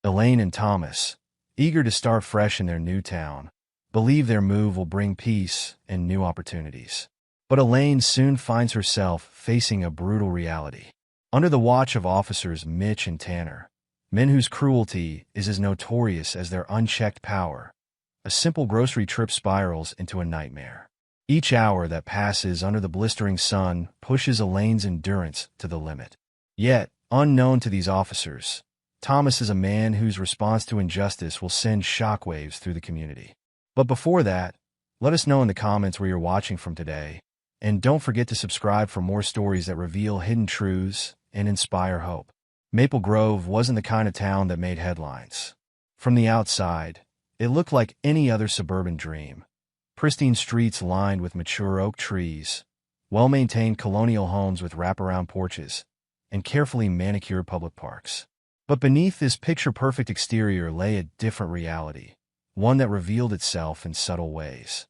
Elaine and Thomas, eager to start fresh in their new town, believe their move will bring peace and new opportunities. But Elaine soon finds herself facing a brutal reality. Under the watch of officers Mitch and Tanner, men whose cruelty is as notorious as their unchecked power, a simple grocery trip spirals into a nightmare. Each hour that passes under the blistering sun pushes Elaine's endurance to the limit. Yet, unknown to these officers, Thomas is a man whose response to injustice will send shockwaves through the community. But before that, let us know in the comments where you're watching from today, and don't forget to subscribe for more stories that reveal hidden truths and inspire hope. Maple Grove wasn't the kind of town that made headlines. From the outside, it looked like any other suburban dream. Pristine streets lined with mature oak trees, well-maintained colonial homes with wraparound porches, and carefully manicured public parks. But beneath this picture-perfect exterior lay a different reality, one that revealed itself in subtle ways.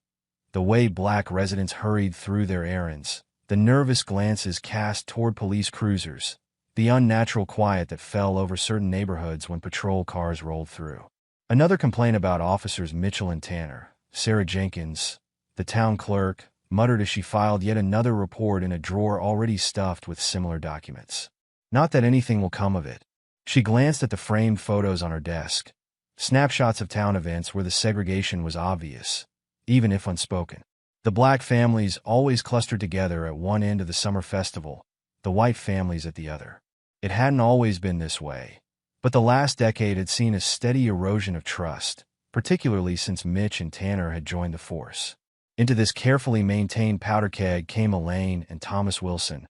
The way Black residents hurried through their errands, the nervous glances cast toward police cruisers, the unnatural quiet that fell over certain neighborhoods when patrol cars rolled through. Another complaint about officers Mitchell and Tanner. Sarah Jenkins, the town clerk, muttered as she filed yet another report in a drawer already stuffed with similar documents. Not that anything will come of it. She glanced at the framed photos on her desk, snapshots of town events where the segregation was obvious, even if unspoken. The Black families always clustered together at one end of the summer festival, the white families at the other. It hadn't always been this way, but the last decade had seen a steady erosion of trust, particularly since Mitch and Tanner had joined the force. Into this carefully maintained powder keg came Elaine and Thomas Wilson,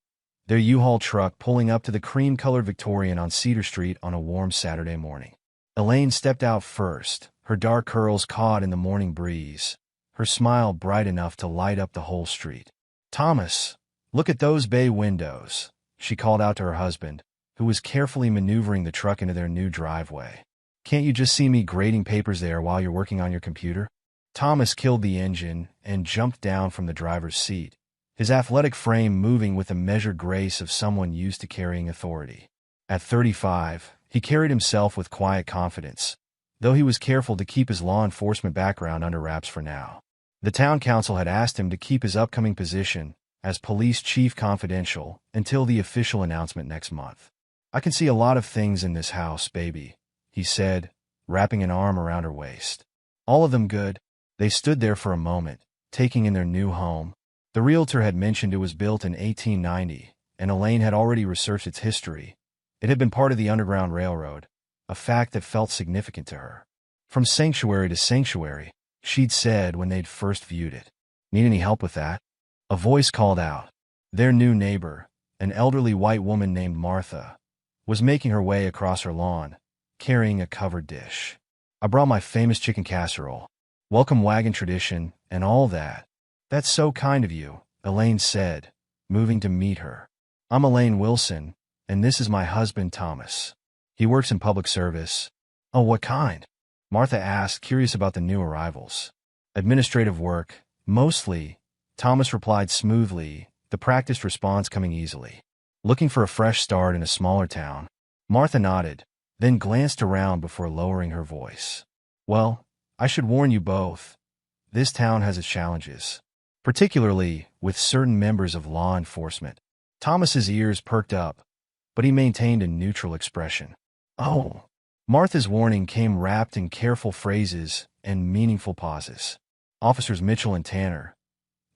their U-Haul truck pulling up to the cream-colored Victorian on Cedar Street on a warm Saturday morning. Elaine stepped out first, her dark curls caught in the morning breeze, her smile bright enough to light up the whole street. "Thomas, look at those bay windows," she called out to her husband, who was carefully maneuvering the truck into their new driveway. "Can't you just see me grading papers there while you're working on your computer?" Thomas killed the engine and jumped down from the driver's seat, his athletic frame moving with the measured grace of someone used to carrying authority. At 35, he carried himself with quiet confidence, though he was careful to keep his law enforcement background under wraps for now. The town council had asked him to keep his upcoming position as police chief confidential until the official announcement next month. "I can see a lot of things in this house, baby," he said, wrapping an arm around her waist. "All of them good." They stood there for a moment, taking in their new home. The realtor had mentioned it was built in 1890, and Elaine had already researched its history. It had been part of the Underground Railroad, a fact that felt significant to her. "From sanctuary to sanctuary," she'd said when they'd first viewed it. "Need any help with that?" A voice called out. Their new neighbor, an elderly white woman named Martha, was making her way across her lawn, carrying a covered dish. "I brought my famous chicken casserole. Welcome wagon tradition and all that." "That's so kind of you," Elaine said, moving to meet her. "I'm Elaine Wilson, and this is my husband Thomas. He works in public service." "Oh, what kind?" Martha asked, curious about the new arrivals. "Administrative work, mostly," Thomas replied smoothly, the practiced response coming easily. "Looking for a fresh start in a smaller town." Martha nodded, then glanced around before lowering her voice. "Well, I should warn you both. This town has its challenges, particularly with certain members of law enforcement." Thomas's ears perked up, but he maintained a neutral expression. "Oh." Martha's warning came wrapped in careful phrases and meaningful pauses. "Officers Mitchell and Tanner,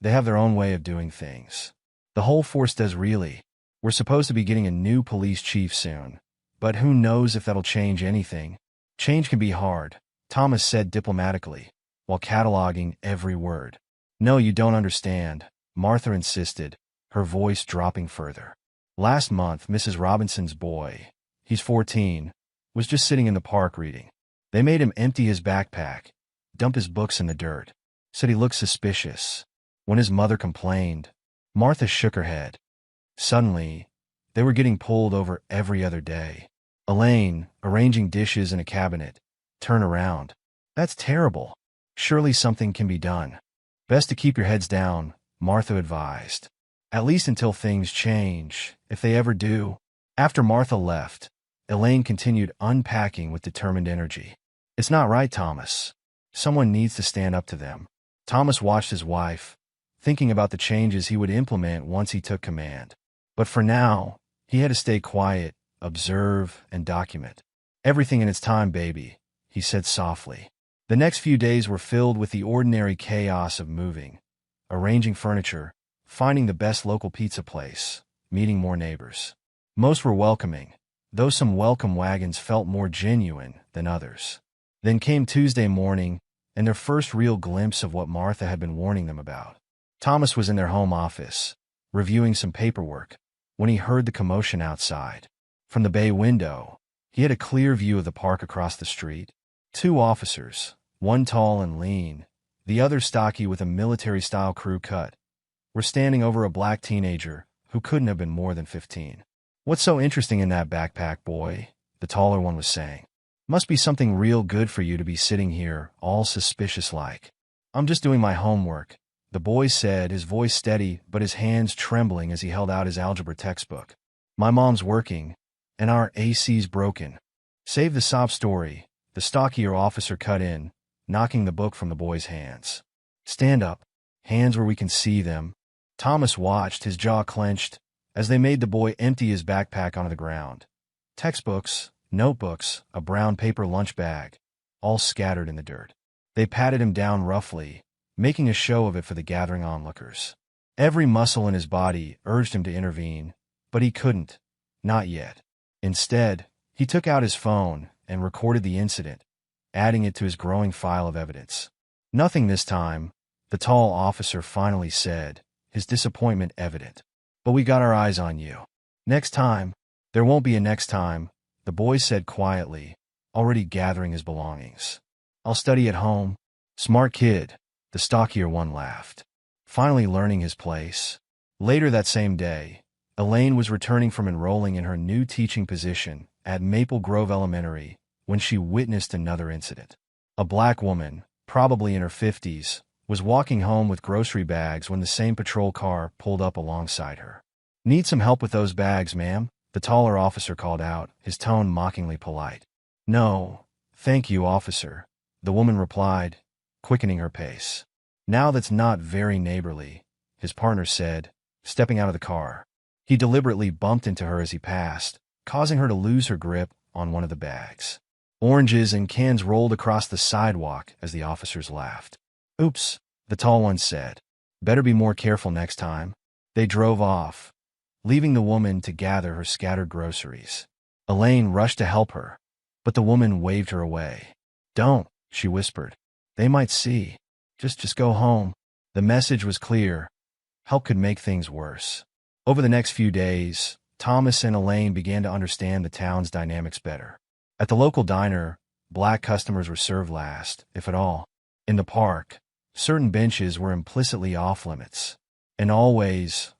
they have their own way of doing things. The whole force does really. We're supposed to be getting a new police chief soon, but who knows if that'll change anything. Change can be hard," Thomas said diplomatically, while cataloging every word. "No, you don't understand," Martha insisted, her voice dropping further. "Last month, Mrs. Robinson's boy, he's 14, was just sitting in the park reading. They made him empty his backpack, dump his books in the dirt. Said he looked suspicious. When his mother complained, Martha shook her head. Suddenly, they were getting pulled over every other day. Elaine, arranging dishes in a cabinet, turned around. "That's terrible. Surely something can be done." "Best to keep your heads down," Martha advised. "At least until things change, if they ever do." After Martha left, Elaine continued unpacking with determined energy. It's not right, Thomas. Someone needs to stand up to them. Thomas watched his wife, thinking about the changes he would implement once he took command. But for now, he had to stay quiet, observe, and document. Everything in its time, baby, he said softly. The next few days were filled with the ordinary chaos of moving, arranging furniture, finding the best local pizza place, meeting more neighbors. Most were welcoming, though some welcome wagons felt more genuine than others. Then came Tuesday morning, and their first real glimpse of what Martha had been warning them about. Thomas was in their home office, reviewing some paperwork, when he heard the commotion outside. From the bay window, he had a clear view of the park across the street. 2 officers, one tall and lean, the other stocky with a military-style crew cut, were standing over a black teenager who couldn't have been more than 15. "What's so interesting in that backpack, boy?" the taller one was saying. "Must be something real good for you to be sitting here, all suspicious-like." "I'm just doing my homework," the boy said, his voice steady but his hands trembling as he held out his algebra textbook. "My mom's working, and our AC's broken." Save the sob story, the stockier officer cut in, knocking the book from the boy's hands. "Stand up. Hands where we can see them." Thomas watched, his jaw clenched, as they made the boy empty his backpack onto the ground. Textbooks, notebooks, a brown paper lunch bag, all scattered in the dirt. They patted him down roughly, making a show of it for the gathering onlookers. Every muscle in his body urged him to intervene, but he couldn't. Not yet. Instead, he took out his phone and recorded the incident, adding it to his growing file of evidence. "Nothing this time," the tall officer finally said, his disappointment evident. "But we got our eyes on you. Next time." "There won't be a next time," the boy said quietly, already gathering his belongings. "I'll study at home." "Smart kid," the stockier one laughed. Finally learning his place. Later that same day, Elaine was returning from enrolling in her new teaching position at Maple Grove Elementary when she witnessed another incident. A black woman, probably in her 50s, was walking home with grocery bags when the same patrol car pulled up alongside her. "Need some help with those bags, ma'am?" the taller officer called out, his tone mockingly polite. "No, thank you, officer," the woman replied, quickening her pace. "Now that's not very neighborly," his partner said, stepping out of the car. He deliberately bumped into her as he passed, causing her to lose her grip on one of the bags. Oranges and cans rolled across the sidewalk as the officers laughed. "Oops," the tall one said. "Better be more careful next time." They drove off, leaving the woman to gather her scattered groceries. Elaine rushed to help her, but the woman waved her away. "Don't," she whispered. "They might see. Just go home." The message was clear. Help could make things worse. Over the next few days, Thomas and Elaine began to understand the town's dynamics better. At the local diner, black customers were served last, if at all. In the park, certain benches were implicitly off-limits. And always,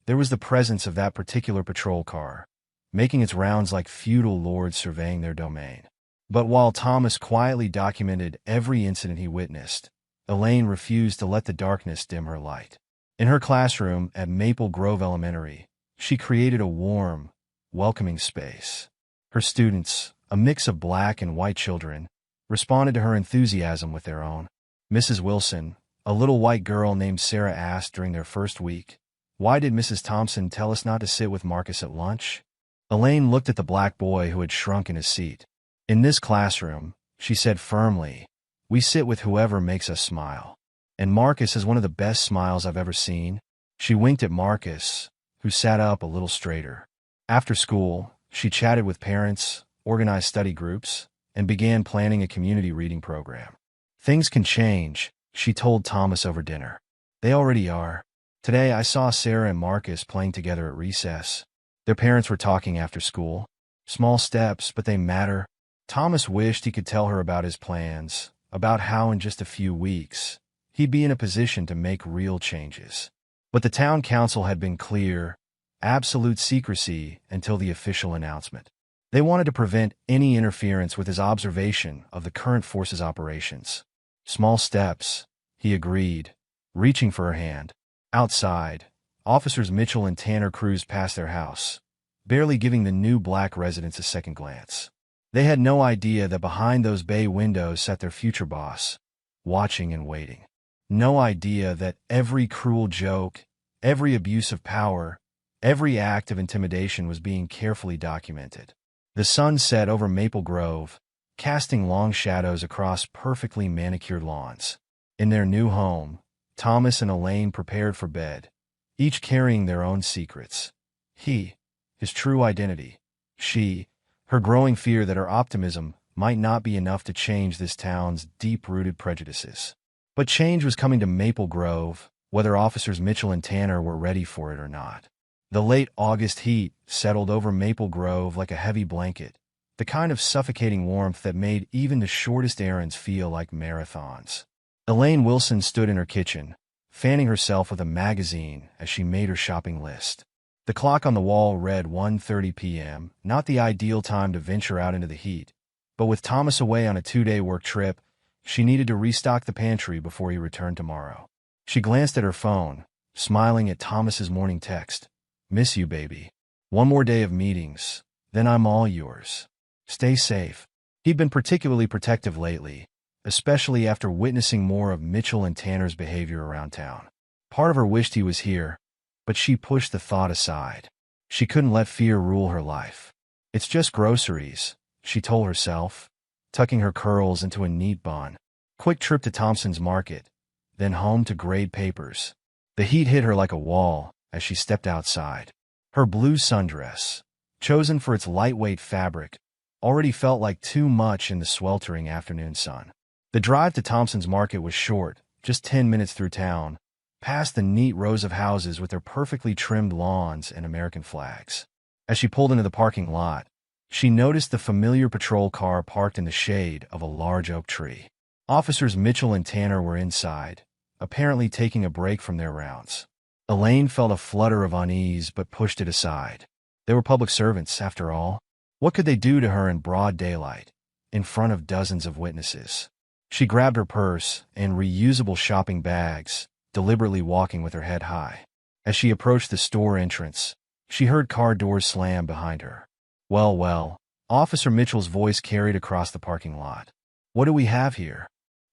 there was the presence of that particular patrol car, making its rounds like feudal lords surveying their domain. But while Thomas quietly documented every incident he witnessed, Elaine refused to let the darkness dim her light. In her classroom at Maple Grove Elementary, she created a warm, welcoming space. Her students, a mix of black and white children, responded to her enthusiasm with their own. Mrs. Wilson, a little white girl named Sarah, asked during their first week, "Why did Mrs. Thompson tell us not to sit with Marcus at lunch?" Elaine looked at the black boy who had shrunk in his seat. "In this classroom," she said firmly, "we sit with whoever makes us smile. And Marcus has one of the best smiles I've ever seen." She winked at Marcus, who sat up a little straighter. After school, she chatted with parents, organized study groups, and began planning a community reading program. "Things can change," she told Thomas over dinner. "They already are. Today I saw Sarah and Marcus playing together at recess. Their parents were talking after school. Small steps, but they matter." Thomas wished he could tell her about his plans, about how in just a few weeks, he'd be in a position to make real changes. But the town council had been clear: absolute secrecy until the official announcement. They wanted to prevent any interference with his observation of the current force's operations. "Small steps," he agreed, reaching for her hand. Outside, officers Mitchell and Tanner cruised past their house, barely giving the new black residents a second glance. They had no idea that behind those bay windows sat their future boss, watching and waiting. No idea that every cruel joke, every abuse of power, every act of intimidation was being carefully documented. The sun set over Maple Grove, casting long shadows across perfectly manicured lawns. In their new home, Thomas and Elaine prepared for bed, each carrying their own secrets. He, his true identity. She, her growing fear that her optimism might not be enough to change this town's deep-rooted prejudices. But change was coming to Maple Grove, whether Officers Mitchell and Tanner were ready for it or not. The late August heat settled over Maple Grove like a heavy blanket, the kind of suffocating warmth that made even the shortest errands feel like marathons. Elaine Wilson stood in her kitchen, fanning herself with a magazine as she made her shopping list. The clock on the wall read 1:30 p.m., not the ideal time to venture out into the heat, but with Thomas away on a 2-day work trip, she needed to restock the pantry before he returned tomorrow. She glanced at her phone, smiling at Thomas's morning text. "Miss you, baby. One more day of meetings, then I'm all yours. Stay safe." He'd been particularly protective lately, especially after witnessing more of Mitchell and Tanner's behavior around town. Part of her wished he was here, but she pushed the thought aside. She couldn't let fear rule her life. "It's just groceries," she told herself, tucking her curls into a neat bun. Quick trip to Thompson's Market, then home to grade papers. The heat hit her like a wall as she stepped outside. Her blue sundress, chosen for its lightweight fabric, already felt like too much in the sweltering afternoon sun. The drive to Thompson's Market was short, just 10 minutes through town, past the neat rows of houses with their perfectly trimmed lawns and American flags. As she pulled into the parking lot, she noticed the familiar patrol car parked in the shade of a large oak tree. Officers Mitchell and Tanner were inside, apparently taking a break from their rounds. Elaine felt a flutter of unease but pushed it aside. They were public servants, after all. What could they do to her in broad daylight, in front of dozens of witnesses? She grabbed her purse and reusable shopping bags, deliberately walking with her head high. As she approached the store entrance, she heard car doors slam behind her. Well, Officer Mitchell's voice carried across the parking lot. "What do we have here?"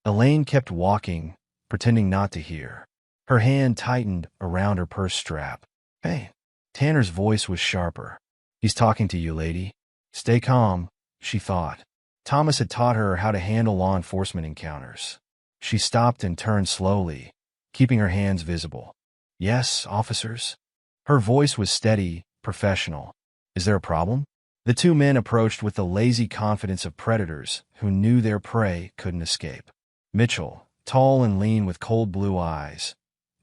Elaine kept walking, pretending not to hear. Her hand tightened around her purse strap. "Hey." Tanner's voice was sharper. "He's talking to you, lady. Stay calm," she thought. Thomas had taught her how to handle law enforcement encounters. She stopped and turned slowly, keeping her hands visible. "Yes, officers." Her voice was steady, professional. "Is there a problem?" The two men approached with the lazy confidence of predators who knew their prey couldn't escape. Mitchell, tall and lean with cold blue eyes,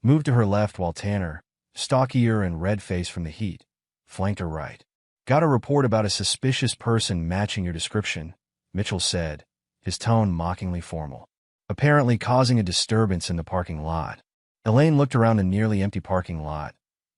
moved to her left while Tanner, stockier and red-faced from the heat, flanked her right. "Got a report about a suspicious person matching your description," Mitchell said, his tone mockingly formal, apparently causing a disturbance in the parking lot. Elaine looked around the nearly empty parking lot,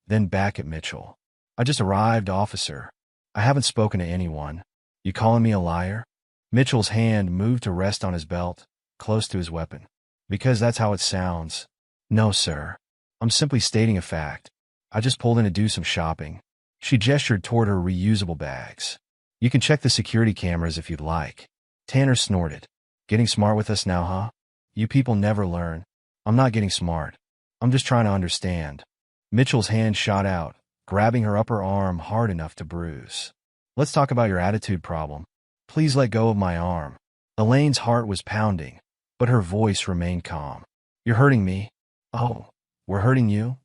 then back at Mitchell. "I just arrived, officer. I haven't spoken to anyone. You calling me a liar?" Mitchell's hand moved to rest on his belt, close to his weapon. "Because that's how it sounds." "No, sir. I'm simply stating a fact. I just pulled in to do some shopping." She gestured toward her reusable bags. "You can check the security cameras if you'd like." Tanner snorted. "Getting smart with us now, huh? You people never learn." "I'm not getting smart. I'm just trying to understand." Mitchell's hand shot out, grabbing her upper arm hard enough to bruise. "Let's talk about your attitude problem. Please let go of my arm." Elaine's heart was pounding, but her voice remained calm. "You're hurting me." "Oh, we're hurting you?"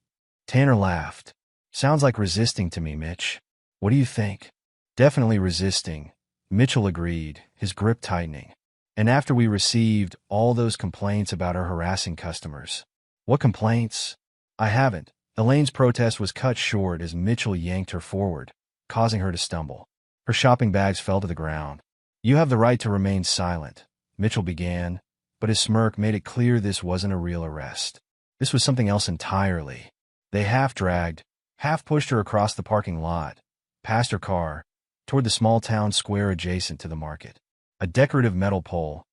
Tanner laughed. "Sounds like resisting to me, Mitch. What do you think?" "Definitely resisting," Mitchell agreed, his grip tightening. "And after we received all those complaints about her harassing customers." "What complaints?" "I haven't." Elaine's protest was cut short as Mitchell yanked her forward, causing her to stumble. Her shopping bags fell to the ground. "You have the right to remain silent," Mitchell began, but his smirk made it clear this wasn't a real arrest. This was something else entirely. They half-dragged, half-pushed her across the parking lot, past her car, toward the small town square adjacent to the market. A decorative metal pole,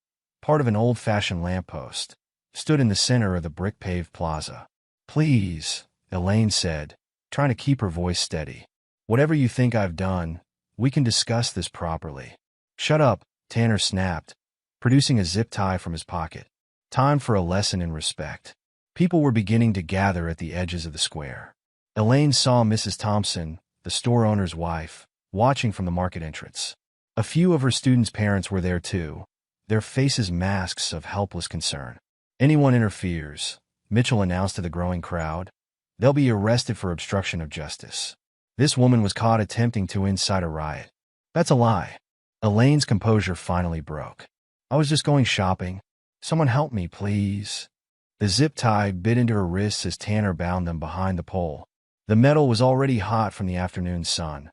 part of an old-fashioned lamppost, stood in the center of the brick-paved plaza. "Please," Elaine said, trying to keep her voice steady. Whatever you think I've done, we can discuss this properly. Shut up, Tanner snapped, producing a zip tie from his pocket. Time for a lesson in respect. People were beginning to gather at the edges of the square. Elaine saw Mrs. Thompson, the store owner's wife, watching from the market entrance. A few of her students' parents were there too, their faces masks of helpless concern. Anyone interferes, Mitchell announced to the growing crowd, they'll be arrested for obstruction of justice. This woman was caught attempting to incite a riot. That's a lie. Elaine's composure finally broke. I was just going shopping. Someone help me, please. The zip tie bit into her wrists as Tanner bound them behind the pole. The metal was already hot from the afternoon sun,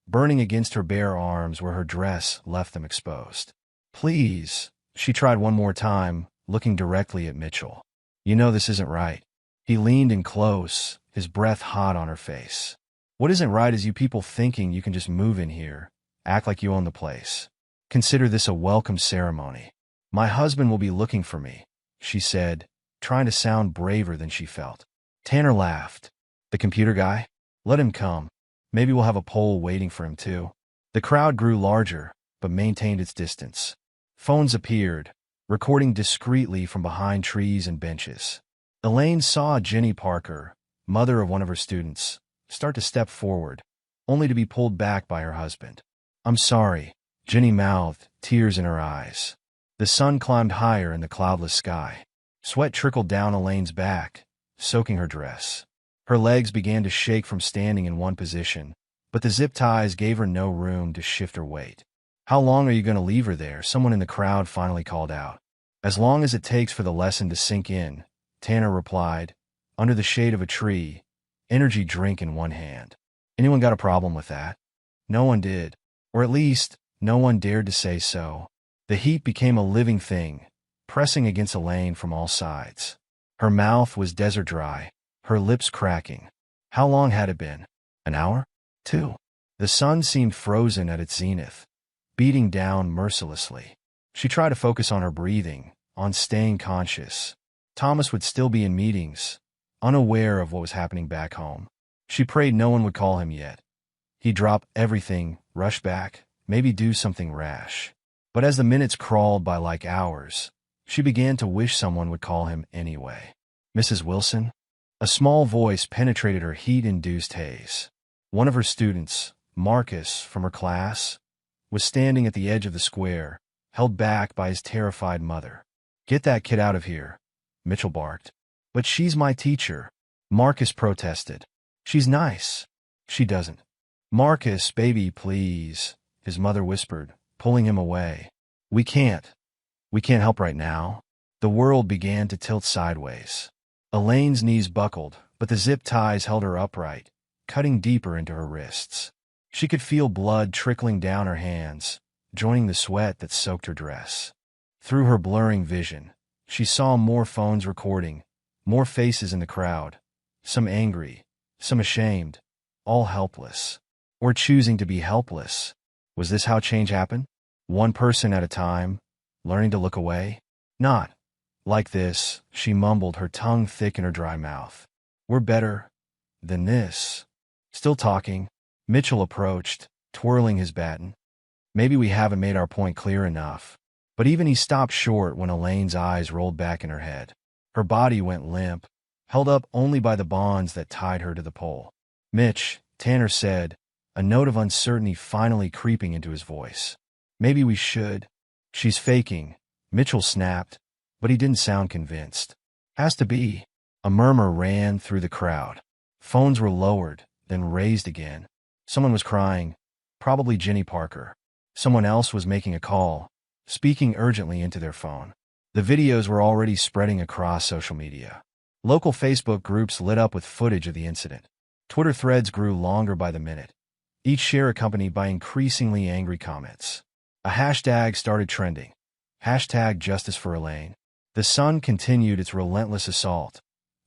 burning against her bare arms where her dress left them exposed. Please, she tried one more time, looking directly at Mitchell. You know this isn't right. He leaned in close, his breath hot on her face. What isn't right is you people thinking you can just move in here, act like you own the place. Consider this a welcome ceremony. My husband will be looking for me, she said, trying to sound braver than she felt. Tanner laughed. The computer guy? Let him come. Maybe we'll have a pole waiting for him too. The crowd grew larger, but maintained its distance. Phones appeared, recording discreetly from behind trees and benches. Elaine saw Jenny Parker, mother of one of her students, start to step forward, only to be pulled back by her husband. I'm sorry, Jenny mouthed, tears in her eyes. The sun climbed higher in the cloudless sky. Sweat trickled down Elaine's back, soaking her dress. Her legs began to shake from standing in one position, but the zip ties gave her no room to shift her weight. How long are you going to leave her there? Someone in the crowd finally called out. As long as it takes for the lesson to sink in, Tanner replied, under the shade of a tree, energy drink in one hand. Anyone got a problem with that? No one did. Or at least, no one dared to say so. The heat became a living thing, pressing against Elaine from all sides. Her mouth was desert dry, her lips cracking. How long had it been? An hour? 2. The sun seemed frozen at its zenith, beating down mercilessly. She tried to focus on her breathing, on staying conscious. Thomas would still be in meetings, unaware of what was happening back home. She prayed no one would call him yet. He'd drop everything, rush back, maybe do something rash. But as the minutes crawled by like hours, she began to wish someone would call him anyway. Mrs. Wilson? A small voice penetrated her heat-induced haze. One of her students, Marcus, from her class, was standing at the edge of the square, held back by his terrified mother. Get that kid out of here, Mitchell barked. But she's my teacher, Marcus protested. She's nice. She doesn't. Marcus, baby, please, his mother whispered, pulling him away. We can't help right now. The world began to tilt sideways. Elaine's knees buckled, but the zip ties held her upright, cutting deeper into her wrists. She could feel blood trickling down her hands, joining the sweat that soaked her dress. Through her blurring vision, she saw more phones recording, more faces in the crowd, some angry, some ashamed, all helpless. Or choosing to be helpless. Was this how change happened? One person at a time, learning to look away? Not like this, she mumbled, her tongue thick in her dry mouth. We're better than this. Still talking, Mitchell approached, twirling his baton. Maybe we haven't made our point clear enough. But even he stopped short when Elaine's eyes rolled back in her head. Her body went limp, held up only by the bonds that tied her to the pole. Mitch, Tanner said, a note of uncertainty finally creeping into his voice. Maybe we should. She's faking, Mitchell snapped, but he didn't sound convinced. Has to be. A murmur ran through the crowd. Phones were lowered, then raised again. Someone was crying, probably Jenny Parker. Someone else was making a call, speaking urgently into their phone. The videos were already spreading across social media. Local Facebook groups lit up with footage of the incident. Twitter threads grew longer by the minute, each share accompanied by increasingly angry comments. A hashtag started trending. Hashtag Justice for Elaine. The sun continued its relentless assault,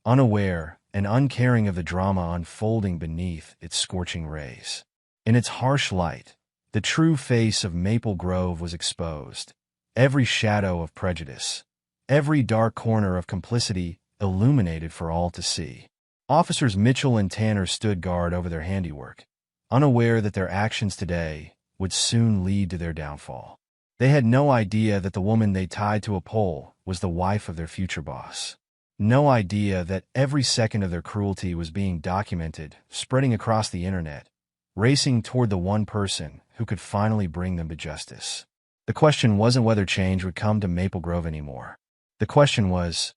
unaware and uncaring of the drama unfolding beneath its scorching rays. In its harsh light, the true face of Maple Grove was exposed. Every shadow of prejudice, every dark corner of complicity illuminated for all to see. Officers Mitchell and Tanner stood guard over their handiwork, unaware that their actions today would soon lead to their downfall. They had no idea that the woman they tied to a pole was the wife of their future boss. No idea that every second of their cruelty was being documented, spreading across the internet, racing toward the one person who could finally bring them to justice. The question wasn't whether change would come to Maple Grove anymore. The question was,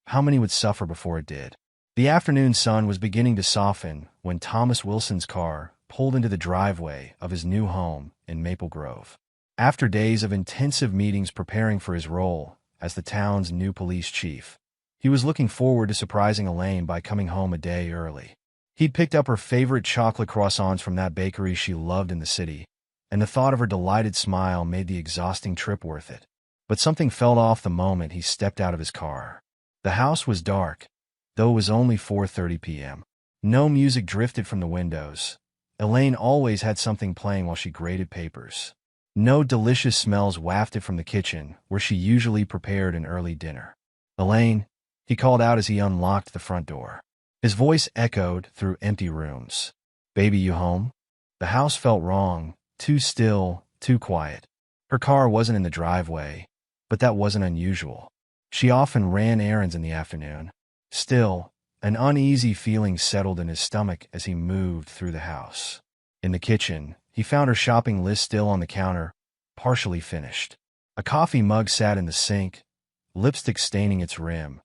how many would suffer before it did? The afternoon sun was beginning to soften when Thomas Wilson's car pulled into the driveway of his new home in Maple Grove. After days of intensive meetings preparing for his role as the town's new police chief, he was looking forward to surprising Elaine by coming home a day early. He'd picked up her favorite chocolate croissants from that bakery she loved in the city, and the thought of her delighted smile made the exhausting trip worth it. But something felt off the moment he stepped out of his car. The house was dark, though it was only 4:30 p.m. No music drifted from the windows. Elaine always had something playing while she graded papers. No delicious smells wafted from the kitchen, where she usually prepared an early dinner. "Elaine," he called out as he unlocked the front door. His voice echoed through empty rooms. "Baby, you home?" The house felt wrong, too still, too quiet. Her car wasn't in the driveway, but that wasn't unusual. She often ran errands in the afternoon. Still, an uneasy feeling settled in his stomach as he moved through the house. In the kitchen, he found her shopping list still on the counter, partially finished. A coffee mug sat in the sink, lipstick staining its rim.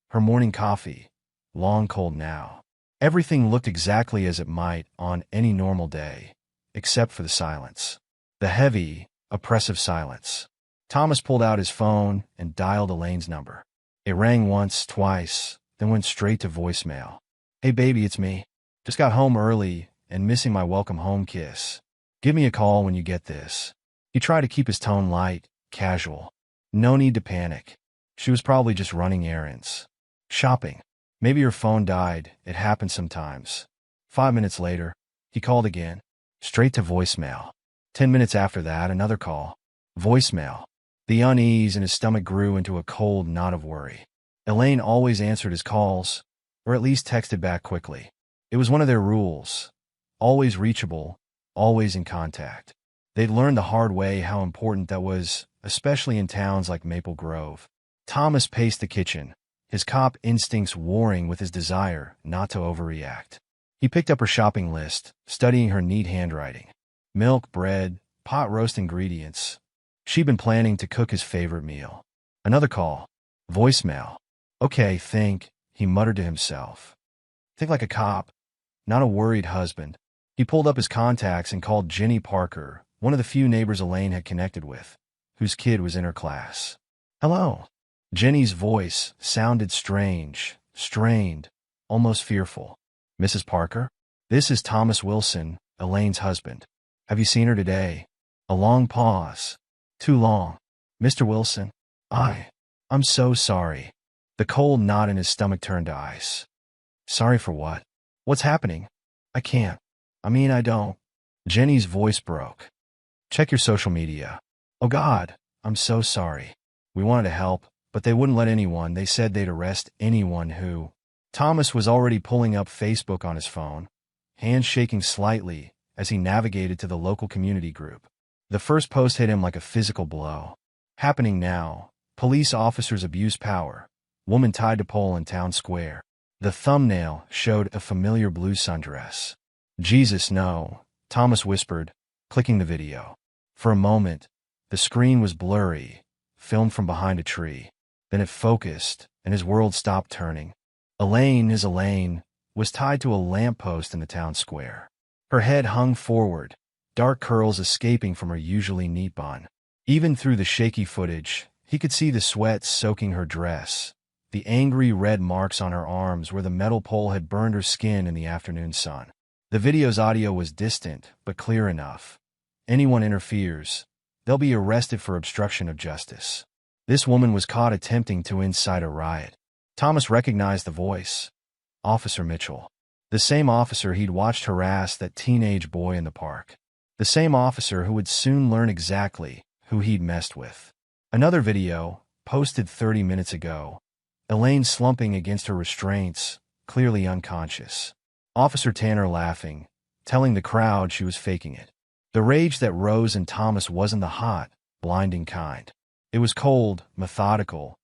Her morning coffee, long cold now. Everything looked exactly as it might on any normal day, except for the silence. The heavy, oppressive silence. Thomas pulled out his phone and dialed Elaine's number. It rang once, twice, then went straight to voicemail. "Hey baby, it's me. Just got home early and missing my welcome home kiss. Give me a call when you get this." He tried to keep his tone light, casual. No need to panic. She was probably just running errands. Shopping. Maybe her phone died. It happens sometimes. 5 minutes later, he called again. Straight to voicemail. 10 minutes after that, another call. Voicemail. The unease in his stomach grew into a cold knot of worry. Elaine always answered his calls, or at least texted back quickly. It was one of their rules. Always reachable, always in contact. They'd learned the hard way how important that was, especially in towns like Maple Grove. Thomas paced the kitchen, his cop instincts warring with his desire not to overreact. He picked up her shopping list, studying her neat handwriting. Milk, bread, pot roast ingredients. She'd been planning to cook his favorite meal. Another call. Voicemail. Okay, think, he muttered to himself. Think like a cop, not a worried husband. He pulled up his contacts and called Jenny Parker, one of the few neighbors Elaine had connected with, whose kid was in her class. Hello. Jenny's voice sounded strange, strained, almost fearful. Mrs. Parker? This is Thomas Wilson, Elaine's husband. Have you seen her today? A long pause. Too long. Mr. Wilson? I'm so sorry. The cold knot in his stomach turned to ice. Sorry for what? What's happening? I can't. I don't. Jenny's voice broke. Check your social media. Oh God, I'm so sorry. We wanted to help, but they wouldn't let anyone. They said they'd arrest anyone who... Thomas was already pulling up Facebook on his phone, hands shaking slightly as he navigated to the local community group. The first post hit him like a physical blow. Happening now. Police officers abuse power. Woman tied to pole in town square. The thumbnail showed a familiar blue sundress. Jesus, no, Thomas whispered, clicking the video. For a moment, the screen was blurry, filmed from behind a tree. Then it focused, and his world stopped turning. Elaine, his Elaine, was tied to a lamppost in the town square. Her head hung forward, dark curls escaping from her usually neat bun. Even through the shaky footage, he could see the sweat soaking her dress, the angry red marks on her arms where the metal pole had burned her skin in the afternoon sun. The video's audio was distant, but clear enough. Anyone interferes, they'll be arrested for obstruction of justice. This woman was caught attempting to incite a riot. Thomas recognized the voice. Officer Mitchell. The same officer he'd watched harass that teenage boy in the park. The same officer who would soon learn exactly who he'd messed with. Another video, posted 30 minutes ago. Elaine slumping against her restraints, clearly unconscious. Officer Tanner laughing, telling the crowd she was faking it. The rage that rose in Thomas wasn't the hot, blinding kind. It was cold, methodical,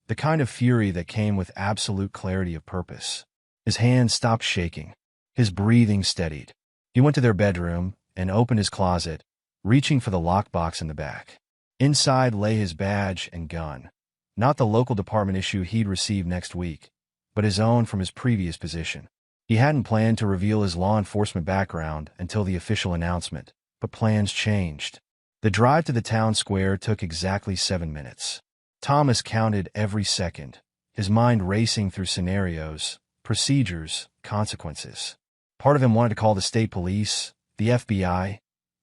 the kind of fury that came with absolute clarity of purpose. His hands stopped shaking. His breathing steadied. He went to their bedroom and opened his closet, reaching for the lockbox in the back. Inside lay his badge and gun. Not the local department issue he'd receive next week, but his own from his previous position. He hadn't planned to reveal his law enforcement background until the official announcement, but plans changed. The drive to the town square took exactly 7 minutes. Thomas counted every second, his mind racing through scenarios, procedures, consequences. Part of him wanted to call the state police, the FBI,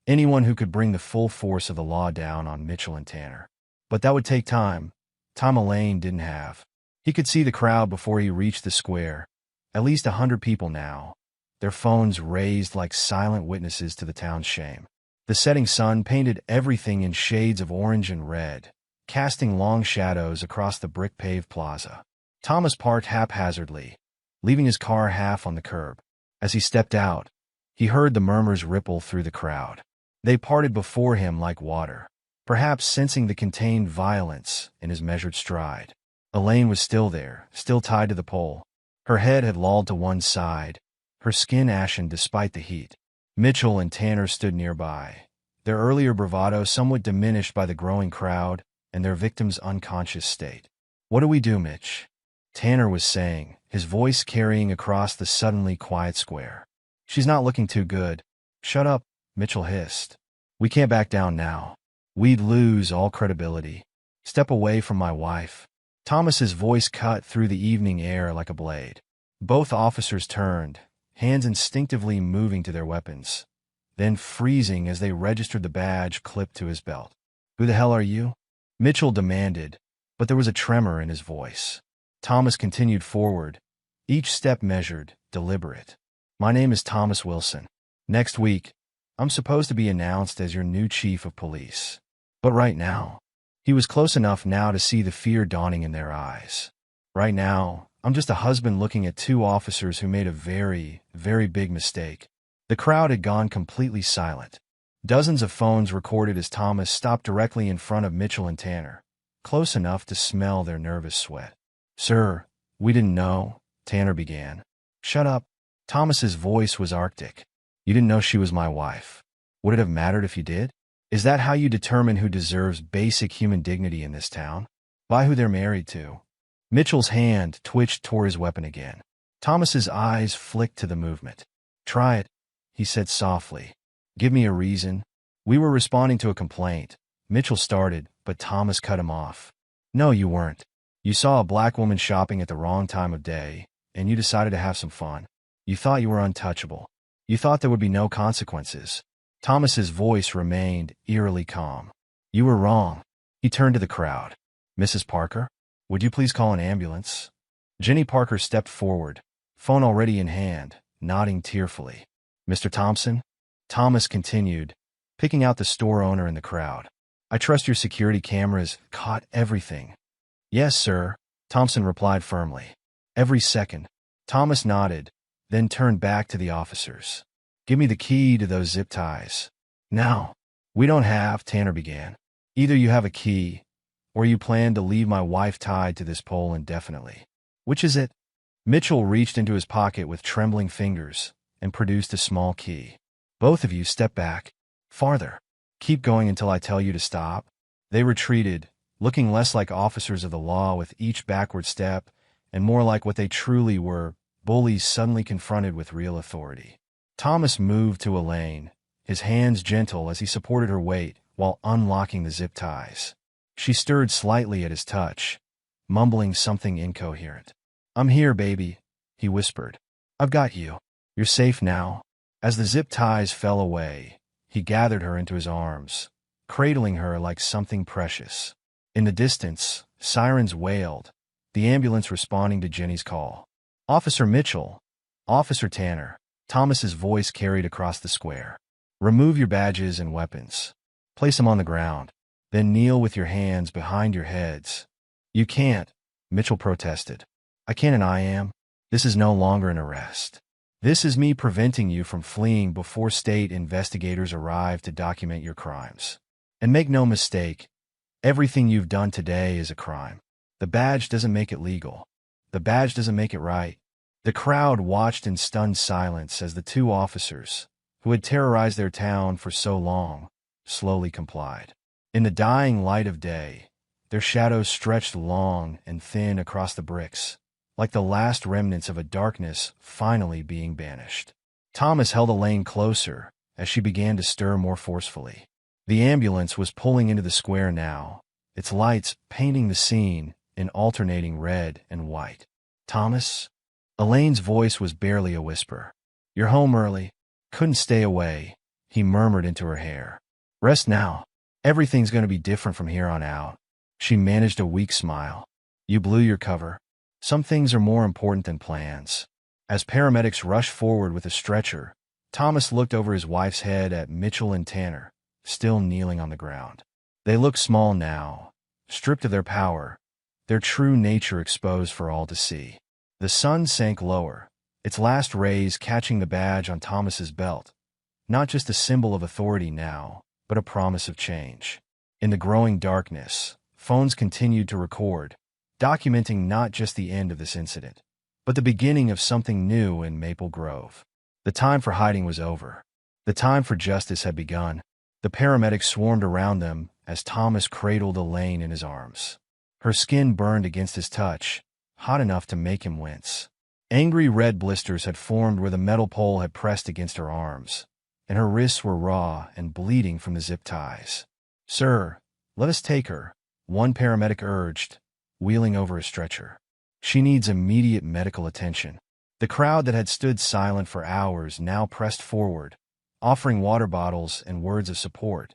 anyone who could bring the full force of the law down on Mitchell and Tanner. But that would take time Elaine didn't have. He could see the crowd before he reached the square. At least 100 people now, their phones raised like silent witnesses to the town's shame. The setting sun painted everything in shades of orange and red, casting long shadows across the brick-paved plaza. Thomas parked haphazardly, leaving his car half on the curb. As he stepped out, he heard the murmurs ripple through the crowd. They parted before him like water, perhaps sensing the contained violence in his measured stride. Elaine was still there, still tied to the pole. Her head had lolled to one side, her skin ashen despite the heat. Mitchell and Tanner stood nearby, their earlier bravado somewhat diminished by the growing crowd and their victim's unconscious state. "What do we do, Mitch?" Tanner was saying, his voice carrying across the suddenly quiet square. "She's not looking too good." "Shut up," Mitchell hissed. "We can't back down now. We'd lose all credibility. Step away from my wife." Thomas's voice cut through the evening air like a blade. Both officers turned, hands instinctively moving to their weapons, then freezing as they registered the badge clipped to his belt. "Who the hell are you?" Mitchell demanded, but there was a tremor in his voice. Thomas continued forward, each step measured, deliberate. "My name is Thomas Wilson. Next week, I'm supposed to be announced as your new chief of police. But right now," he was close enough now to see the fear dawning in their eyes. "Right now, I'm just a husband looking at two officers who made a very, very big mistake." The crowd had gone completely silent. Dozens of phones recorded as Thomas stopped directly in front of Mitchell and Tanner, close enough to smell their nervous sweat. "Sir, we didn't know," Tanner began. "Shut up." Thomas's voice was arctic. "You didn't know she was my wife. Would it have mattered if you did? Is that how you determine who deserves basic human dignity in this town? By who they're married to?" Mitchell's hand twitched toward his weapon again. Thomas's eyes flicked to the movement. "Try it," he said softly. "Give me a reason." "We were responding to a complaint," Mitchell started, but Thomas cut him off. "No, you weren't. You saw a black woman shopping at the wrong time of day, and you decided to have some fun. You thought you were untouchable. You thought there would be no consequences." Thomas's voice remained eerily calm. "You were wrong." He turned to the crowd. "Mrs. Parker, would you please call an ambulance?" Jenny Parker stepped forward, phone already in hand, nodding tearfully. "Mr. Thompson?" Thomas continued, picking out the store owner in the crowd. "I trust your security cameras caught everything." "Yes, sir," Thompson replied firmly. "Every second." Thomas nodded, then turned back to the officers. "Give me the key to those zip ties." "Now." "We don't have," Tanner began. "Either you have a key, or you plan to leave my wife tied to this pole indefinitely. Which is it?" Mitchell reached into his pocket with trembling fingers and produced a small key. "Both of you step back. Farther. Keep going until I tell you to stop." They retreated, looking less like officers of the law with each backward step and more like what they truly were, bullies suddenly confronted with real authority. Thomas moved to Elaine, his hands gentle as he supported her weight while unlocking the zip ties. She stirred slightly at his touch, mumbling something incoherent. "I'm here, baby," he whispered. "I've got you. You're safe now." As the zip ties fell away, he gathered her into his arms, cradling her like something precious. In the distance, sirens wailed, the ambulance responding to Jenny's call. "Officer Mitchell." "Officer Tanner." Thomas's voice carried across the square. "Remove your badges and weapons. Place them on the ground. Then kneel with your hands behind your heads." "You can't," Mitchell protested. "I can and I am. This is no longer an arrest." This is me preventing you from fleeing before state investigators arrive to document your crimes. And make no mistake, everything you've done today is a crime. The badge doesn't make it legal. The badge doesn't make it right. The crowd watched in stunned silence as the two officers, who had terrorized their town for so long, slowly complied. In the dying light of day, their shadows stretched long and thin across the bricks, like the last remnants of a darkness finally being banished. Thomas held Elaine closer as she began to stir more forcefully. The ambulance was pulling into the square now, its lights painting the scene in alternating red and white. Thomas? Elaine's voice was barely a whisper. You're home early. Couldn't stay away, he murmured into her hair. Rest now. Everything's going to be different from here on out. She managed a weak smile. You blew your cover. Some things are more important than plans. As paramedics rushed forward with a stretcher, Thomas looked over his wife's head at Mitchell and Tanner, still kneeling on the ground. They looked small now, stripped of their power, their true nature exposed for all to see. The sun sank lower, its last rays catching the badge on Thomas's belt, not just a symbol of authority now, but a promise of change. In the growing darkness, phones continued to record, documenting not just the end of this incident, but the beginning of something new in Maple Grove. The time for hiding was over. The time for justice had begun. The paramedics swarmed around them as Thomas cradled Elaine in his arms. Her skin burned against his touch, hot enough to make him wince. Angry red blisters had formed where the metal pole had pressed against her arms, and her wrists were raw and bleeding from the zip ties. Sir, let us take her, one paramedic urged, wheeling over a stretcher. She needs immediate medical attention. The crowd that had stood silent for hours now pressed forward, offering water bottles and words of support,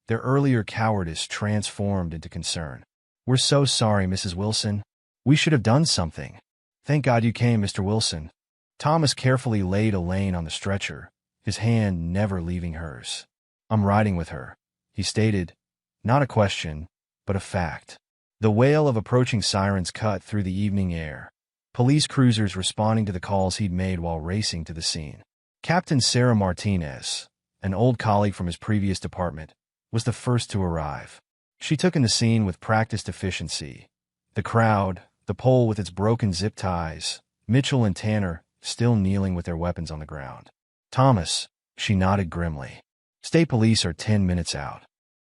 their earlier cowardice transformed into concern. We're so sorry, Mrs. Wilson. We should have done something. Thank God you came, Mr. Wilson. Thomas carefully laid Elaine on the stretcher, his hand never leaving hers. I'm riding with her, he stated, not a question, but a fact. The wail of approaching sirens cut through the evening air, police cruisers responding to the calls he'd made while racing to the scene. Captain Sarah Martinez, an old colleague from his previous department, was the first to arrive. She took in the scene with practiced efficiency. The crowd, the pole with its broken zip ties, Mitchell and Tanner still kneeling with their weapons on the ground. Thomas, she nodded grimly. State police are 10 minutes out.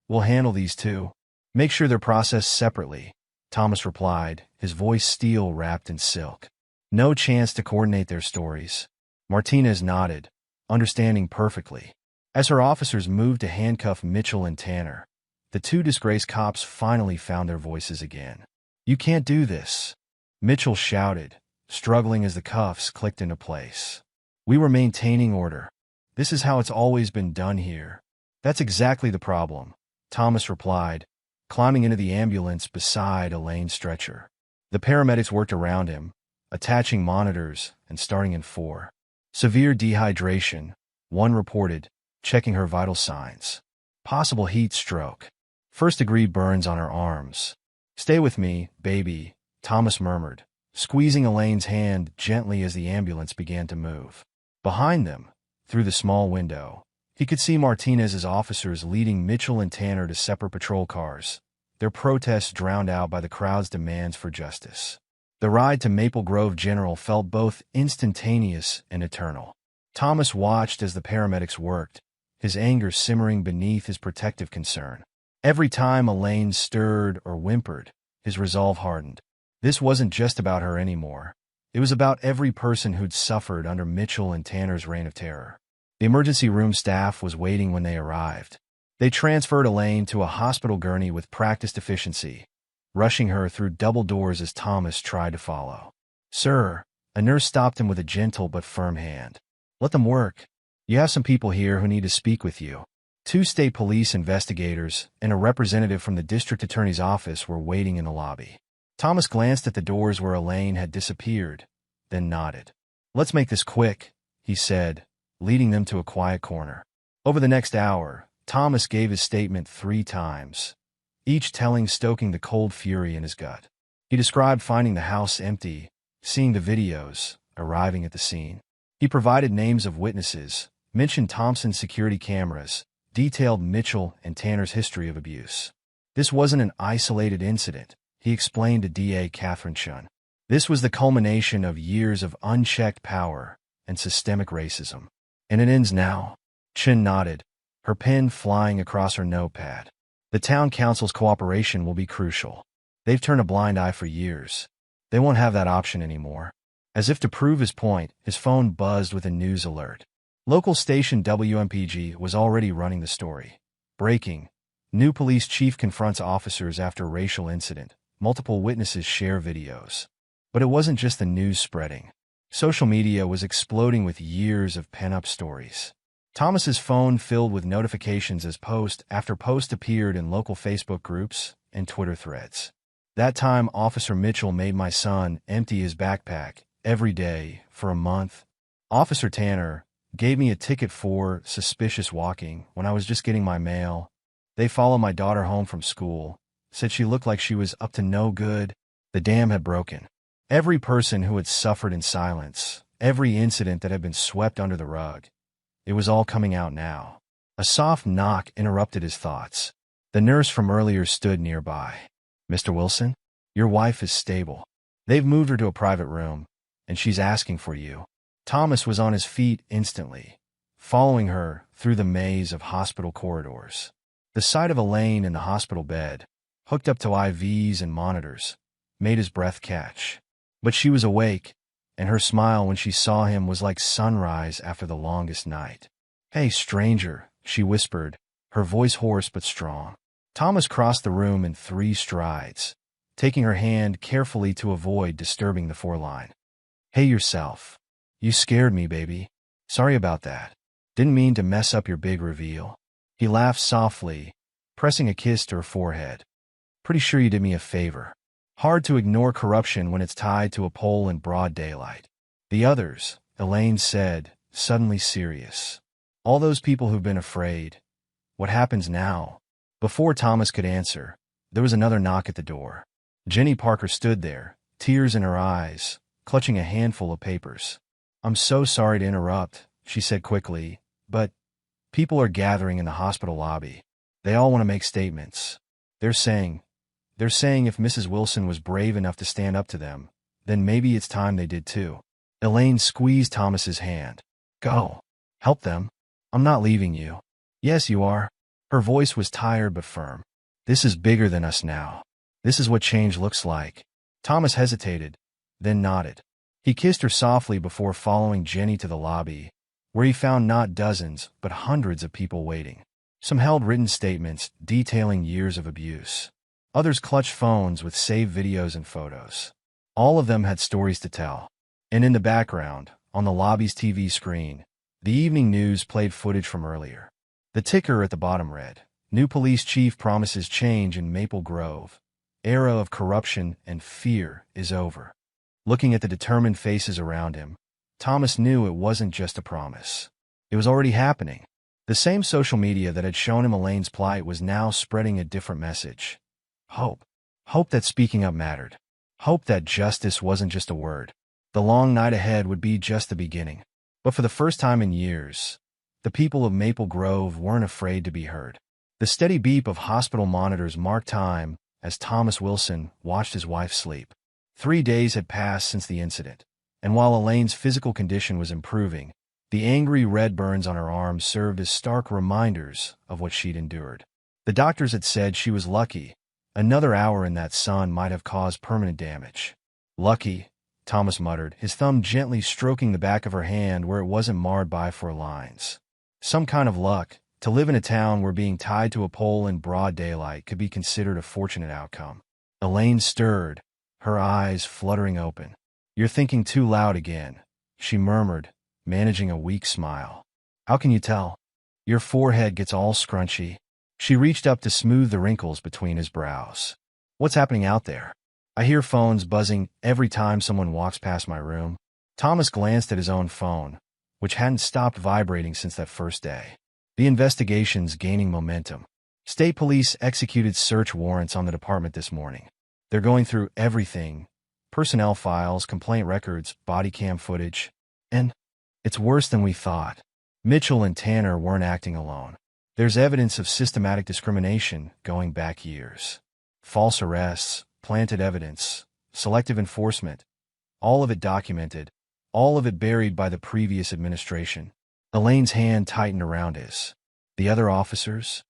We'll handle these two. Make sure they're processed separately, Thomas replied, his voice steel wrapped in silk. No chance to coordinate their stories. Martinez nodded, understanding perfectly. As her officers moved to handcuff Mitchell and Tanner, the two disgraced cops finally found their voices again. You can't do this, Mitchell shouted, struggling as the cuffs clicked into place. We were maintaining order. This is how it's always been done here. That's exactly the problem, Thomas replied, climbing into the ambulance beside Elaine's stretcher. The paramedics worked around him, attaching monitors and starting in 4. Severe dehydration, one reported, checking her vital signs. Possible heat stroke. First-degree burns on her arms. Stay with me, baby, Thomas murmured, squeezing Elaine's hand gently as the ambulance began to move. Behind them, through the small window, he could see Martinez's officers leading Mitchell and Tanner to separate patrol cars, their protests drowned out by the crowd's demands for justice. The ride to Maple Grove General felt both instantaneous and eternal. Thomas watched as the paramedics worked, his anger simmering beneath his protective concern. Every time Elaine stirred or whimpered, his resolve hardened. This wasn't just about her anymore. It was about every person who'd suffered under Mitchell and Tanner's reign of terror. The emergency room staff was waiting when they arrived. They transferred Elaine to a hospital gurney with practiced efficiency, rushing her through double doors as Thomas tried to follow. Sir, a nurse stopped him with a gentle but firm hand. Let them work. You have some people here who need to speak with you. 2 state police investigators and a representative from the district attorney's office were waiting in the lobby. Thomas glanced at the doors where Elaine had disappeared, then nodded. Let's make this quick, he said, leading them to a quiet corner. Over the next hour, Thomas gave his statement 3 times, each telling stoking the cold fury in his gut. He described finding the house empty, seeing the videos, arriving at the scene. He provided names of witnesses, mentioned Thompson's security cameras, detailed Mitchell and Tanner's history of abuse. This wasn't an isolated incident, he explained to DA Catherine Chun. This was the culmination of years of unchecked power and systemic racism. And it ends now. Chun nodded, her pen flying across her notepad. The town council's cooperation will be crucial. They've turned a blind eye for years. They won't have that option anymore. As if to prove his point, his phone buzzed with a news alert. Local station WMPG was already running the story. Breaking. New police chief confronts officers after racial incident. Multiple witnesses share videos. But it wasn't just the news spreading. Social media was exploding with years of pent-up stories. Thomas's phone filled with notifications as post after post appeared in local Facebook groups and Twitter threads. That time, Officer Mitchell made my son empty his backpack every day for a month. Officer Tanner gave me a ticket for suspicious walking when I was just getting my mail. They followed my daughter home from school, said she looked like she was up to no good. The dam had broken. Every person who had suffered in silence, every incident that had been swept under the rug, it was all coming out now. A soft knock interrupted his thoughts. The nurse from earlier stood nearby. "Mr. Wilson, your wife is stable. They've moved her to a private room, and she's asking for you." Thomas was on his feet instantly, following her through the maze of hospital corridors. The sight of Elaine in the hospital bed, hooked up to IVs and monitors, made his breath catch. But she was awake, and her smile when she saw him was like sunrise after the longest night. "Hey, stranger," she whispered, her voice hoarse but strong. Thomas crossed the room in 3 strides, taking her hand carefully to avoid disturbing the foreline. "Hey yourself. You scared me, baby. Sorry about that. Didn't mean to mess up your big reveal." He laughed softly, pressing a kiss to her forehead. "Pretty sure you did me a favor. Hard to ignore corruption when it's tied to a pole in broad daylight." "The others," Elaine said, suddenly serious. "All those people who've been afraid. What happens now?" Before Thomas could answer, there was another knock at the door. Jenny Parker stood there, tears in her eyes, clutching a handful of papers. "I'm so sorry to interrupt," she said quickly, "but people are gathering in the hospital lobby. They all want to make statements. They're saying if Mrs. Wilson was brave enough to stand up to them, then maybe it's time they did too." Elaine squeezed Thomas's hand. "Go. Help them. I'm not leaving you." "Yes, you are." Her voice was tired but firm. "This is bigger than us now. This is what change looks like." Thomas hesitated, then nodded. He kissed her softly before following Jenny to the lobby, where he found not dozens but hundreds of people waiting. Some held written statements detailing years of abuse. Others clutched phones with saved videos and photos. All of them had stories to tell. And in the background, on the lobby's TV screen, the evening news played footage from earlier. The ticker at the bottom read, "New police chief promises change in Maple Grove. Era of corruption and fear is over." Looking at the determined faces around him, Thomas knew it wasn't just a promise. It was already happening. The same social media that had shown him Elaine's plight was now spreading a different message. Hope. Hope that speaking up mattered. Hope that justice wasn't just a word. The long night ahead would be just the beginning. But for the first time in years, the people of Maple Grove weren't afraid to be heard. The steady beep of hospital monitors marked time as Thomas Wilson watched his wife sleep. 3 days had passed since the incident, and while Elaine's physical condition was improving, the angry red burns on her arms served as stark reminders of what she'd endured. The doctors had said she was lucky. Another hour in that sun might have caused permanent damage. "Lucky," Thomas muttered, his thumb gently stroking the back of her hand where it wasn't marred by 4 lines. Some kind of luck, to live in a town where being tied to a pole in broad daylight could be considered a fortunate outcome. Elaine stirred, her eyes fluttering open. "You're thinking too loud again," she murmured, managing a weak smile. "How can you tell? Your forehead gets all scrunchy." She reached up to smooth the wrinkles between his brows. "What's happening out there? I hear phones buzzing every time someone walks past my room." Thomas glanced at his own phone, which hadn't stopped vibrating since that first day. The investigation's gaining momentum. State police executed search warrants on the department this morning. They're going through everything: personnel files, complaint records, body cam footage. And It's worse than we thought. Mitchell and Tanner weren't acting alone. There's evidence of systematic discrimination going back years. False arrests, planted evidence, selective enforcement, all of it documented, all of it buried by the previous administration. Elaine's hand tightened around his. The other officers?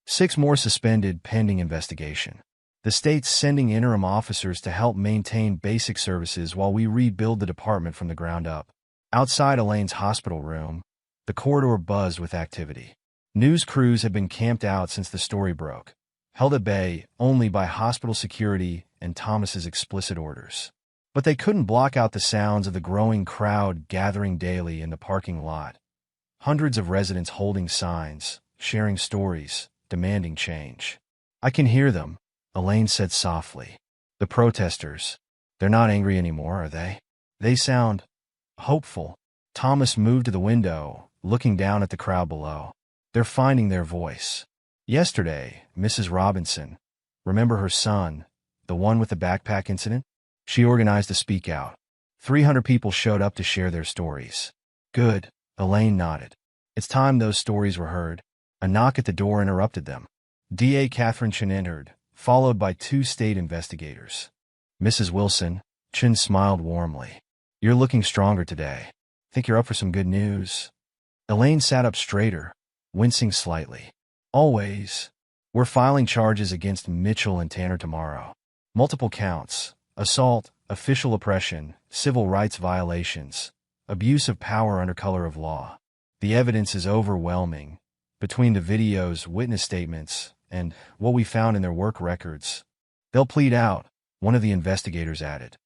6 more suspended pending investigation. The state's sending interim officers to help maintain basic services while we rebuild the department from the ground up. Outside Elaine's hospital room, the corridor buzzed with activity. News crews had been camped out since the story broke, held at bay only by hospital security and Thomas's explicit orders. But they couldn't block out the sounds of the growing crowd gathering daily in the parking lot. Hundreds of residents holding signs, sharing stories, demanding change. I can hear them, Elaine said softly. The protesters. They're not angry anymore, are they? They sound hopeful. Thomas moved to the window, looking down at the crowd below. They're finding their voice. Yesterday, Mrs. Robinson, remember her son, the one with the backpack incident? She organized a speak out. 300 people showed up to share their stories. Good, Elaine nodded. It's time those stories were heard. A knock at the door interrupted them. DA Catherine Chen entered, followed by 2 state investigators. Mrs. Wilson, Chen smiled warmly. You're looking stronger today. Think you're up for some good news? Elaine sat up straighter, wincing slightly. Always. We're filing charges against Mitchell and Tanner tomorrow. Multiple counts. Assault, official oppression, civil rights violations, abuse of power under color of law. The evidence is overwhelming. Between the videos, witness statements, and what we found in their work records. They'll plead out, one of the investigators added.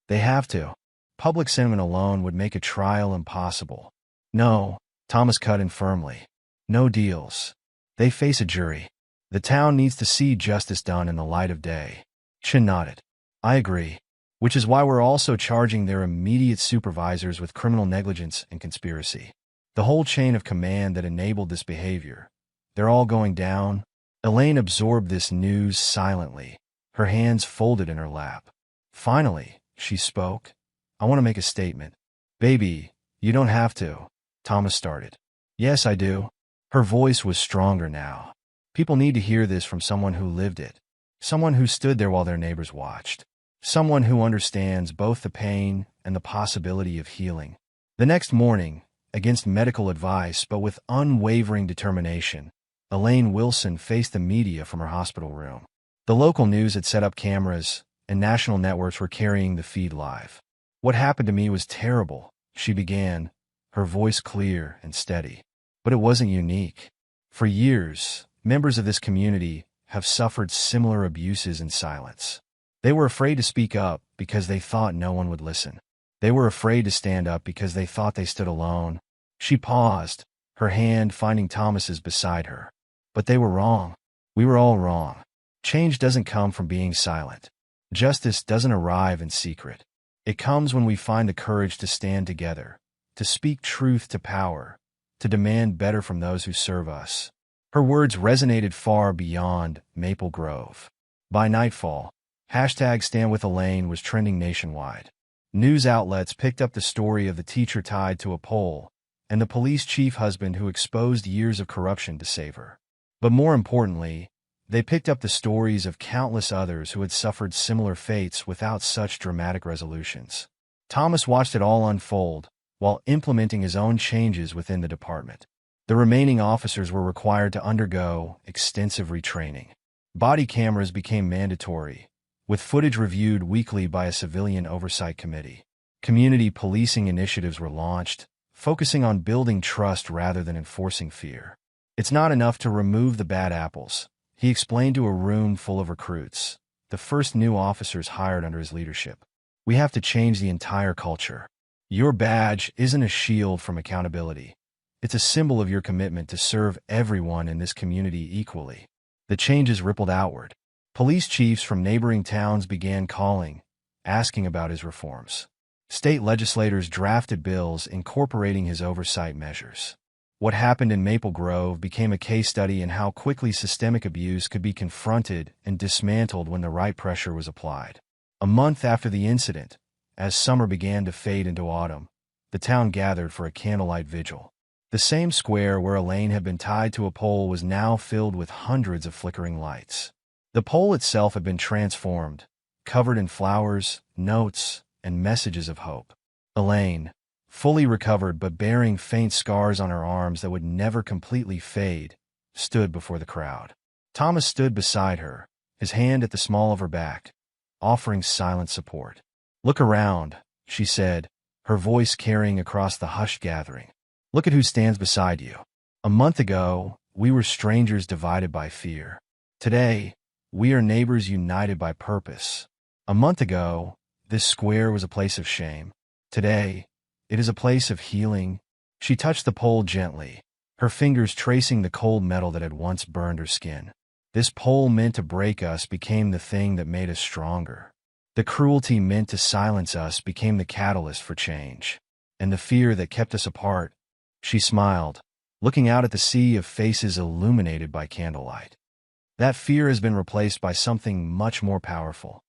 They have to. Public sentiment alone would make a trial impossible. No, Thomas cut in firmly. No deals. They face a jury. The town needs to see justice done in the light of day. Chen nodded. I agree. Which is why we're also charging their immediate supervisors with criminal negligence and conspiracy. The whole chain of command that enabled this behavior. They're all going down. Elaine absorbed this news silently, her hands folded in her lap. Finally, she spoke. I want to make a statement. Baby, you don't have to. Thomas started. Yes, I do. Her voice was stronger now. People need to hear this from someone who lived it. Someone who stood there while their neighbors watched. Someone who understands both the pain and the possibility of healing. The next morning, against medical advice but with unwavering determination, Elaine Wilson faced the media from her hospital room. The local news had set up cameras, and national networks were carrying the feed live. What happened to me was terrible, she began, her voice clear and steady. But it wasn't unique. For years, members of this community have suffered similar abuses in silence. They were afraid to speak up because they thought no one would listen. They were afraid to stand up because they thought they stood alone. She paused, her hand finding Thomas's beside her. But they were wrong. We were all wrong. Change doesn't come from being silent. Justice doesn't arrive in secret. It comes when we find the courage to stand together, to speak truth to power, to demand better from those who serve us. Her words resonated far beyond Maple Grove. By nightfall, #StandWithElaine was trending nationwide. News outlets picked up the story of the teacher tied to a pole and the police chief husband who exposed years of corruption to save her. But more importantly, they picked up the stories of countless others who had suffered similar fates without such dramatic resolutions. Thomas watched it all unfold while implementing his own changes within the department. The remaining officers were required to undergo extensive retraining. Body cameras became mandatory, with footage reviewed weekly by a civilian oversight committee. Community policing initiatives were launched, focusing on building trust rather than enforcing fear. It's not enough to remove the bad apples, he explained to a room full of recruits, the first new officers hired under his leadership. We have to change the entire culture. Your badge isn't a shield from accountability. It's a symbol of your commitment to serve everyone in this community equally. The changes rippled outward. Police chiefs from neighboring towns began calling, asking about his reforms. State legislators drafted bills incorporating his oversight measures. What happened in Maple Grove became a case study in how quickly systemic abuse could be confronted and dismantled when the right pressure was applied. A month after the incident, as summer began to fade into autumn, the town gathered for a candlelight vigil. The same square where Elaine had been tied to a pole was now filled with hundreds of flickering lights. The pole itself had been transformed, covered in flowers, notes, and messages of hope. Elaine, fully recovered but bearing faint scars on her arms that would never completely fade, stood before the crowd. Thomas stood beside her, his hand at the small of her back, offering silent support. "Look around," she said, her voice carrying across the hushed gathering. "Look at who stands beside you. A month ago, we were strangers divided by fear. Today, we are neighbors united by purpose. A month ago, this square was a place of shame. Today, it is a place of healing." She touched the pole gently, her fingers tracing the cold metal that had once burned her skin. This pole meant to break us became the thing that made us stronger. The cruelty meant to silence us became the catalyst for change. And the fear that kept us apart. She smiled, looking out at the sea of faces illuminated by candlelight. That fear has been replaced by something much more powerful.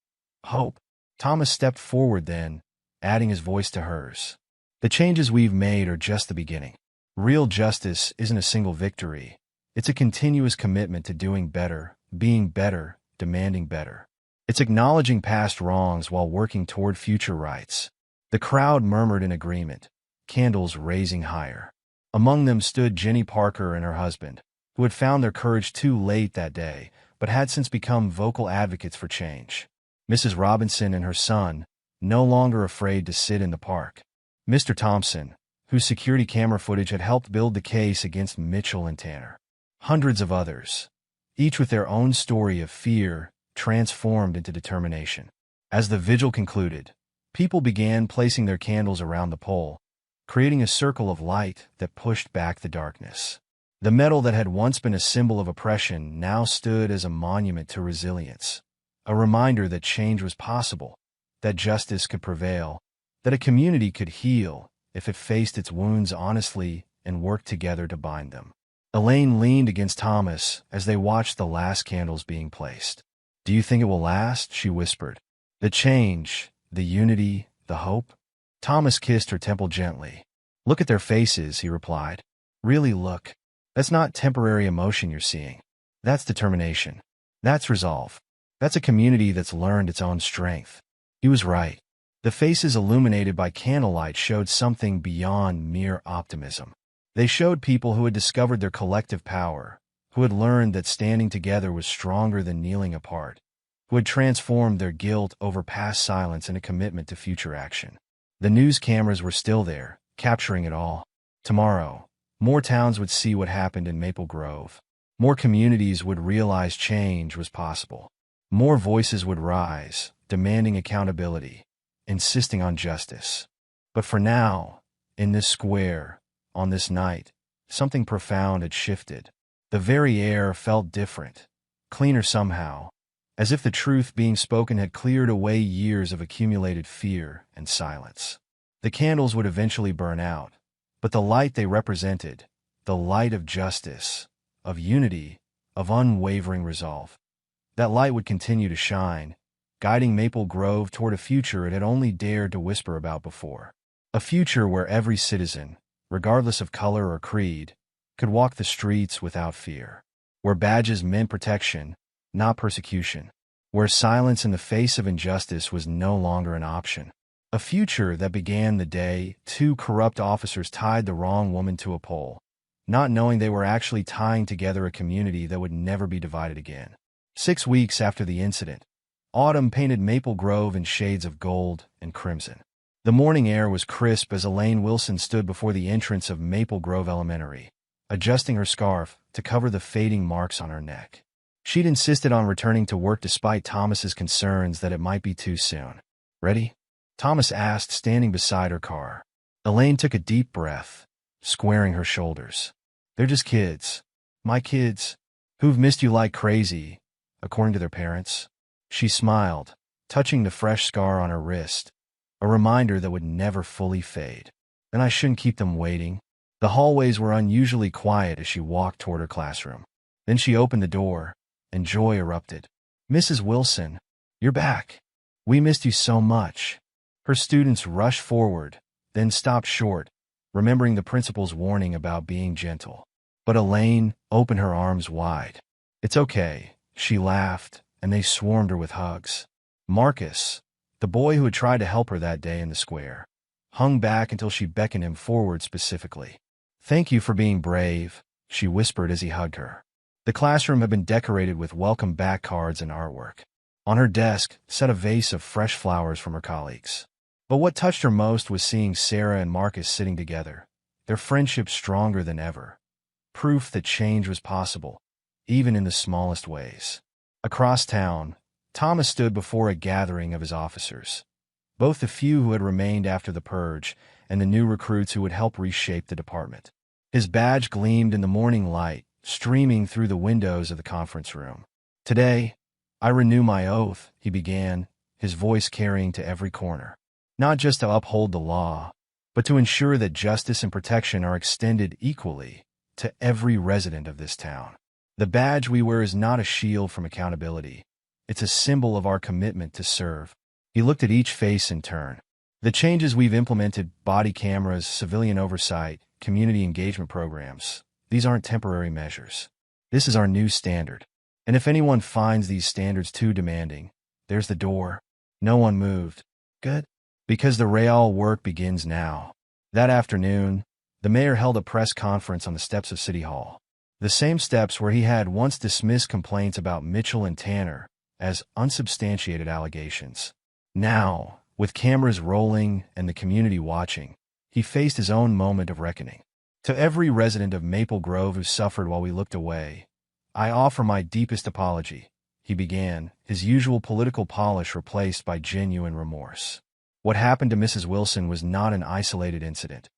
Hope. Thomas stepped forward then, adding his voice to hers. "The changes we've made are just the beginning. Real justice isn't a single victory. It's a continuous commitment to doing better, being better, demanding better. It's acknowledging past wrongs while working toward future rights." The crowd murmured in agreement, candles raising higher. Among them stood Jenny Parker and her husband, who had found their courage too late that day, but had since become vocal advocates for change. Mrs. Robinson and her son, no longer afraid to sit in the park. Mr. Thompson, whose security camera footage had helped build the case against Mitchell and Tanner. Hundreds of others, each with their own story of fear, transformed into determination. As the vigil concluded, people began placing their candles around the pole, creating a circle of light that pushed back the darkness. The metal that had once been a symbol of oppression now stood as a monument to resilience, a reminder that change was possible, that justice could prevail, that a community could heal if it faced its wounds honestly and worked together to bind them. Elaine leaned against Thomas as they watched the last candles being placed. "Do you think it will last?" she whispered. "The change, the unity, the hope?" Thomas kissed her temple gently. "Look at their faces," he replied. "Really look. That's not temporary emotion you're seeing. That's determination. That's resolve. That's a community that's learned its own strength." He was right. The faces illuminated by candlelight showed something beyond mere optimism. They showed people who had discovered their collective power, who had learned that standing together was stronger than kneeling apart, who had transformed their guilt over past silence in a commitment to future action. The news cameras were still there, capturing it all. Tomorrow, more towns would see what happened in Maple Grove. More communities would realize change was possible. More voices would rise, demanding accountability, insisting on justice. But for now, in this square, on this night, something profound had shifted. The very air felt different, cleaner somehow, as if the truth being spoken had cleared away years of accumulated fear and silence. The candles would eventually burn out, but the light they represented, the light of justice, of unity, of unwavering resolve, that light would continue to shine, guiding Maple Grove toward a future it had only dared to whisper about before. A future where every citizen, regardless of color or creed, could walk the streets without fear. Where badges meant protection, not persecution. Where silence in the face of injustice was no longer an option. A future that began the day two corrupt officers tied the wrong woman to a pole, not knowing they were actually tying together a community that would never be divided again. 6 weeks after the incident, autumn painted Maple Grove in shades of gold and crimson. The morning air was crisp as Elaine Wilson stood before the entrance of Maple Grove Elementary, adjusting her scarf to cover the fading marks on her neck. She'd insisted on returning to work despite Thomas's concerns that it might be too soon. "Ready?" Thomas asked, standing beside her car. Elaine took a deep breath, squaring her shoulders. "They're just kids. My kids, who've missed you like crazy, according to their parents." She smiled, touching the fresh scar on her wrist, a reminder that would never fully fade. "Then I shouldn't keep them waiting." The hallways were unusually quiet as she walked toward her classroom. Then she opened the door, and joy erupted. "Mrs. Wilson, you're back. We missed you so much." Her students rushed forward, then stopped short, remembering the principal's warning about being gentle. But Elaine opened her arms wide. "It's okay," she laughed, and they swarmed her with hugs. Marcus, the boy who had tried to help her that day in the square, hung back until she beckoned him forward specifically. "Thank you for being brave," she whispered as he hugged her. The classroom had been decorated with welcome back cards and artwork. On her desk sat a vase of fresh flowers from her colleagues. But what touched her most was seeing Sarah and Marcus sitting together, their friendship stronger than ever. Proof that change was possible, even in the smallest ways. Across town, Thomas stood before a gathering of his officers, both the few who had remained after the purge and the new recruits who would help reshape the department. His badge gleamed in the morning light, streaming through the windows of the conference room. "Today, I renew my oath," he began, his voice carrying to every corner. "Not just to uphold the law, but to ensure that justice and protection are extended equally to every resident of this town. The badge we wear is not a shield from accountability. It's a symbol of our commitment to serve." He looked at each face in turn. "The changes we've implemented, body cameras, civilian oversight, community engagement programs, these aren't temporary measures. This is our new standard. And if anyone finds these standards too demanding, there's the door." No one moved. "Good. Because the real work begins now." That afternoon, the mayor held a press conference on the steps of City Hall. The same steps where he had once dismissed complaints about Mitchell and Tanner as unsubstantiated allegations. Now, with cameras rolling and the community watching, he faced his own moment of reckoning. "To every resident of Maple Grove who suffered while we looked away, I offer my deepest apology," he began, his usual political polish replaced by genuine remorse. What happened to Mrs. Wilson was not an isolated incident.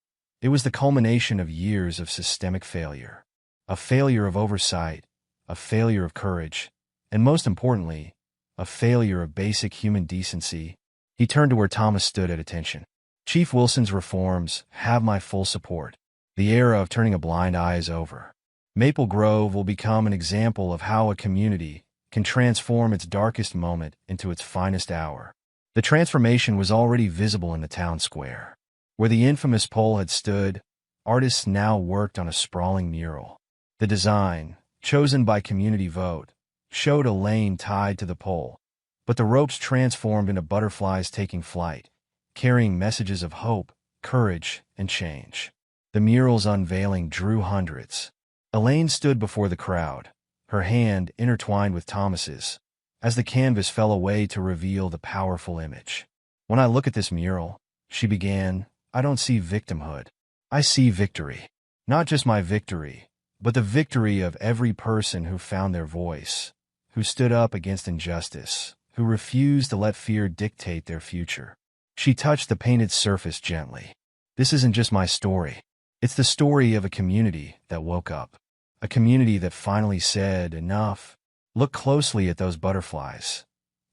It was the culmination of years of systemic failure. A failure of oversight, a failure of courage, and most importantly, a failure of basic human decency. He turned to where Thomas stood at attention. "Chief Wilson's reforms have my full support. The era of turning a blind eye is over. Maple Grove will become an example of how a community can transform its darkest moment into its finest hour." The transformation was already visible in the town square. Where the infamous pole had stood, artists now worked on a sprawling mural. The design, chosen by community vote, showed a lane tied to the pole, but the ropes transformed into butterflies taking flight, carrying messages of hope, courage, and change. The mural's unveiling drew hundreds. Elaine stood before the crowd, her hand intertwined with Thomas's, as the canvas fell away to reveal the powerful image. "When I look at this mural," she began, "I don't see victimhood. I see victory. Not just my victory, but the victory of every person who found their voice, who stood up against injustice, who refused to let fear dictate their future." She touched the painted surface gently. "This isn't just my story. It's the story of a community that woke up. A community that finally said, enough." Look closely at those butterflies.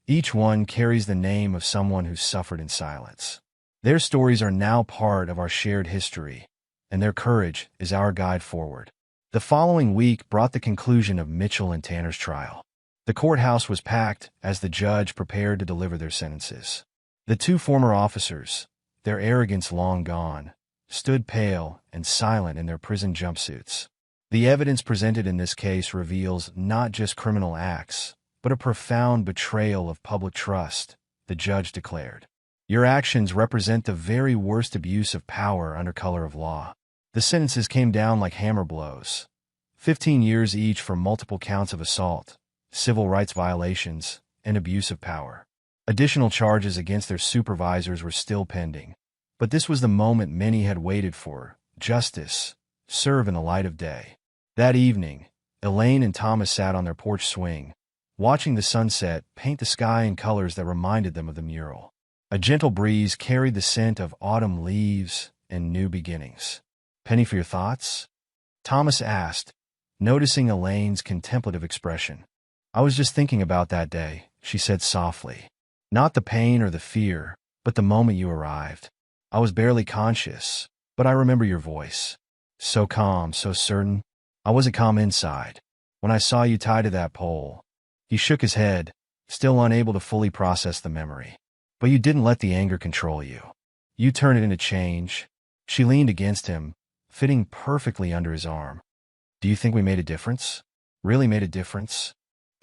Each one carries the name of someone who suffered in silence. Their stories are now part of our shared history, and their courage is our guide forward. The following week brought the conclusion of Mitchell and Tanner's trial. The courthouse was packed as the judge prepared to deliver their sentences. The two former officers, their arrogance long gone, stood pale and silent in their prison jumpsuits. The evidence presented in this case reveals not just criminal acts, but a profound betrayal of public trust, the judge declared. "Your actions represent the very worst abuse of power under color of law." The sentences came down like hammer blows. 15 years each for multiple counts of assault, civil rights violations, and abuse of power. Additional charges against their supervisors were still pending. But this was the moment many had waited for: justice, serve in the light of day. That evening, Elaine and Thomas sat on their porch swing, watching the sunset paint the sky in colors that reminded them of the mural. A gentle breeze carried the scent of autumn leaves and new beginnings. "Penny for your thoughts?" Thomas asked, noticing Elaine's contemplative expression. "I was just thinking about that day," she said softly. "Not the pain or the fear, but the moment you arrived. I was barely conscious, but I remember your voice. So calm, so certain. I wasn't calm inside. When I saw you tied to that pole." He shook his head, still unable to fully process the memory. "But you didn't let the anger control you. You turn it into change. She leaned against him, fitting perfectly under his arm. Do you think we made a difference? Really made a difference?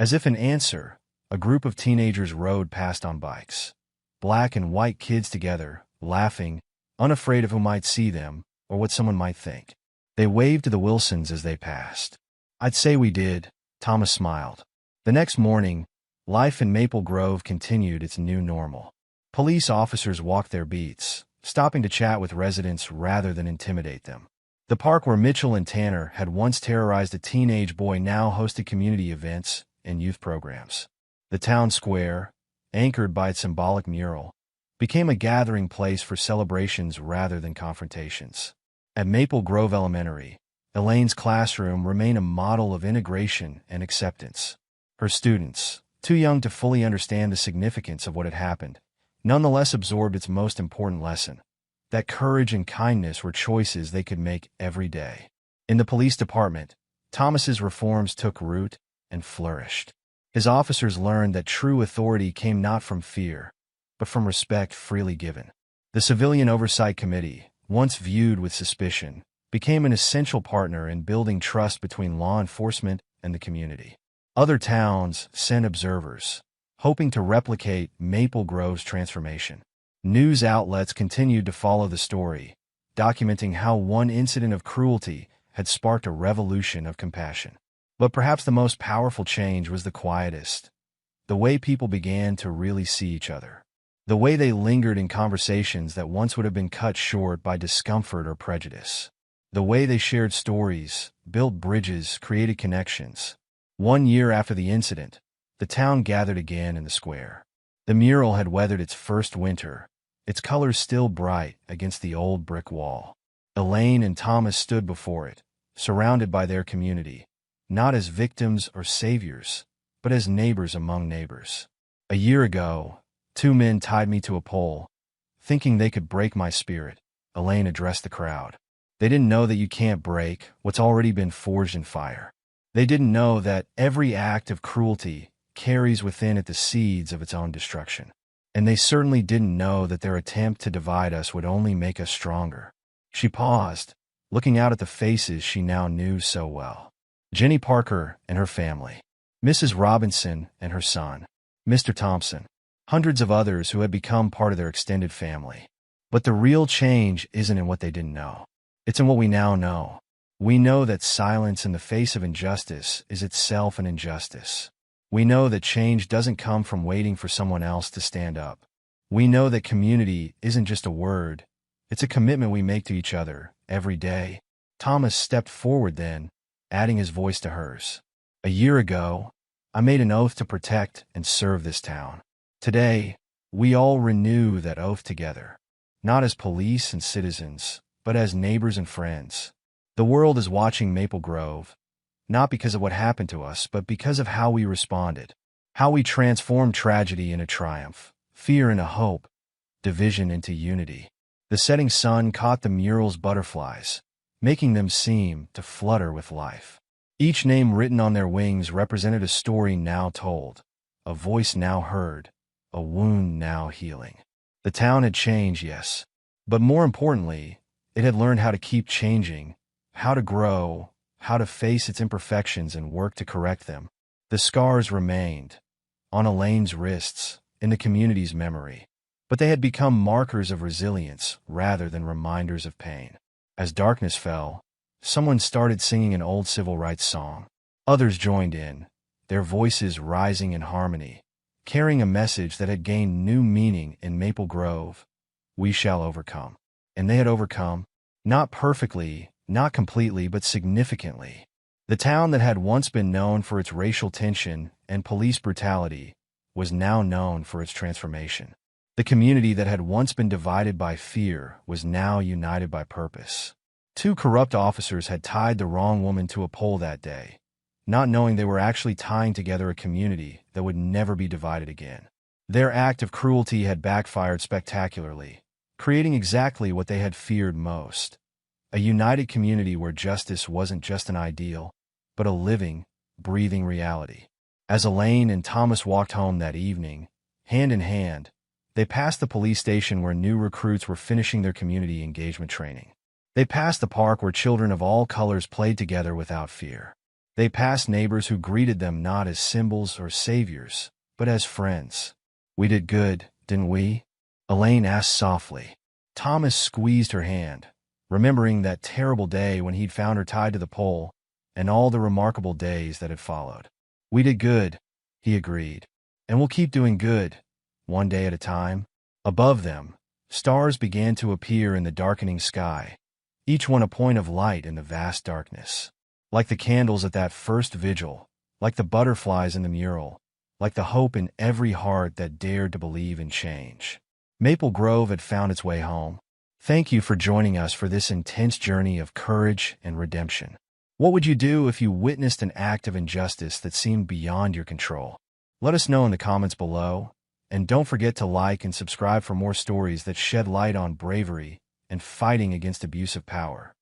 As if in answer, a group of teenagers rode past on bikes. Black and white kids together, laughing, unafraid of who might see them or what someone might think. They waved to the Wilsons as they passed. I'd say we did, Thomas smiled. The next morning, life in Maple Grove continued its new normal. Police officers walked their beats, stopping to chat with residents rather than intimidate them. The park where Mitchell and Tanner had once terrorized a teenage boy now hosted community events and youth programs. The town square, anchored by its symbolic mural, became a gathering place for celebrations rather than confrontations. At Maple Grove Elementary, Elaine's classroom remained a model of integration and acceptance. Her students, too young to fully understand the significance of what had happened, nonetheless absorbed its most important lesson, that courage and kindness were choices they could make every day. In the police department, Thomas's reforms took root and flourished. His officers learned that true authority came not from fear, but from respect freely given. The Civilian Oversight Committee, once viewed with suspicion, became an essential partner in building trust between law enforcement and the community. Other towns sent observers, hoping to replicate Maple Grove's transformation. News outlets continued to follow the story, documenting how one incident of cruelty had sparked a revolution of compassion. But perhaps the most powerful change was the quietest, the way people began to really see each other. The way they lingered in conversations that once would have been cut short by discomfort or prejudice. The way they shared stories, built bridges, created connections. 1 year after the incident, the town gathered again in the square. The mural had weathered its first winter, its colors still bright against the old brick wall. Elaine and Thomas stood before it, surrounded by their community, not as victims or saviors, but as neighbors among neighbors. A year ago, 2 men tied me to a pole, thinking they could break my spirit, Elaine addressed the crowd. They didn't know that you can't break what's already been forged in fire. They didn't know that every act of cruelty carries within it the seeds of its own destruction. And they certainly didn't know that their attempt to divide us would only make us stronger. She paused, looking out at the faces she now knew so well. Jenny Parker and her family, Mrs. Robinson and her son, Mr. Thompson, hundreds of others who had become part of their extended family. But the real change isn't in what they didn't know. It's in what we now know. We know that silence in the face of injustice is itself an injustice. We know that change doesn't come from waiting for someone else to stand up. We know that community isn't just a word, it's a commitment we make to each other every day. Thomas stepped forward then, adding his voice to hers. A year ago, I made an oath to protect and serve this town. Today, we all renew that oath together, not as police and citizens, but as neighbors and friends. The world is watching Maple Grove, not because of what happened to us, but because of how we responded, how we transformed tragedy into triumph, fear into hope, division into unity. The setting sun caught the mural's butterflies, making them seem to flutter with life. Each name written on their wings represented a story now told, a voice now heard, a wound now healing. The town had changed, yes, but more importantly, it had learned how to keep changing, how to grow, how to face its imperfections and work to correct them. The scars remained, on Elaine's wrists, in the community's memory, but they had become markers of resilience rather than reminders of pain. As darkness fell, someone started singing an old civil rights song. Others joined in, their voices rising in harmony, carrying a message that had gained new meaning in Maple Grove. We shall overcome. And they had overcome, not perfectly, not completely, but significantly. The town that had once been known for its racial tension and police brutality was now known for its transformation. The community that had once been divided by fear was now united by purpose. 2 corrupt officers had tied the wrong woman to a pole that day, not knowing they were actually tying together a community that would never be divided again. Their act of cruelty had backfired spectacularly, creating exactly what they had feared most. A united community where justice wasn't just an ideal, but a living, breathing reality. As Elaine and Thomas walked home that evening, hand in hand, They passed the police station where new recruits were finishing their community engagement training. They passed the park where children of all colors played together without fear. They passed neighbors who greeted them not as symbols or saviors, but as friends. "We did good, didn't we?" Elaine asked softly. Thomas squeezed her hand, remembering that terrible day when he'd found her tied to the pole, and all the remarkable days that had followed. "We did good," he agreed. "And we'll keep doing good, one day at a time." Above them, stars began to appear in the darkening sky, each one a point of light in the vast darkness. Like the candles at that first vigil, like the butterflies in the mural, like the hope in every heart that dared to believe in change. Maple Grove had found its way home. Thank you for joining us for this intense journey of courage and redemption. What would you do if you witnessed an act of injustice that seemed beyond your control? Let us know in the comments below, and don't forget to like and subscribe for more stories that shed light on bravery and fighting against abusive power.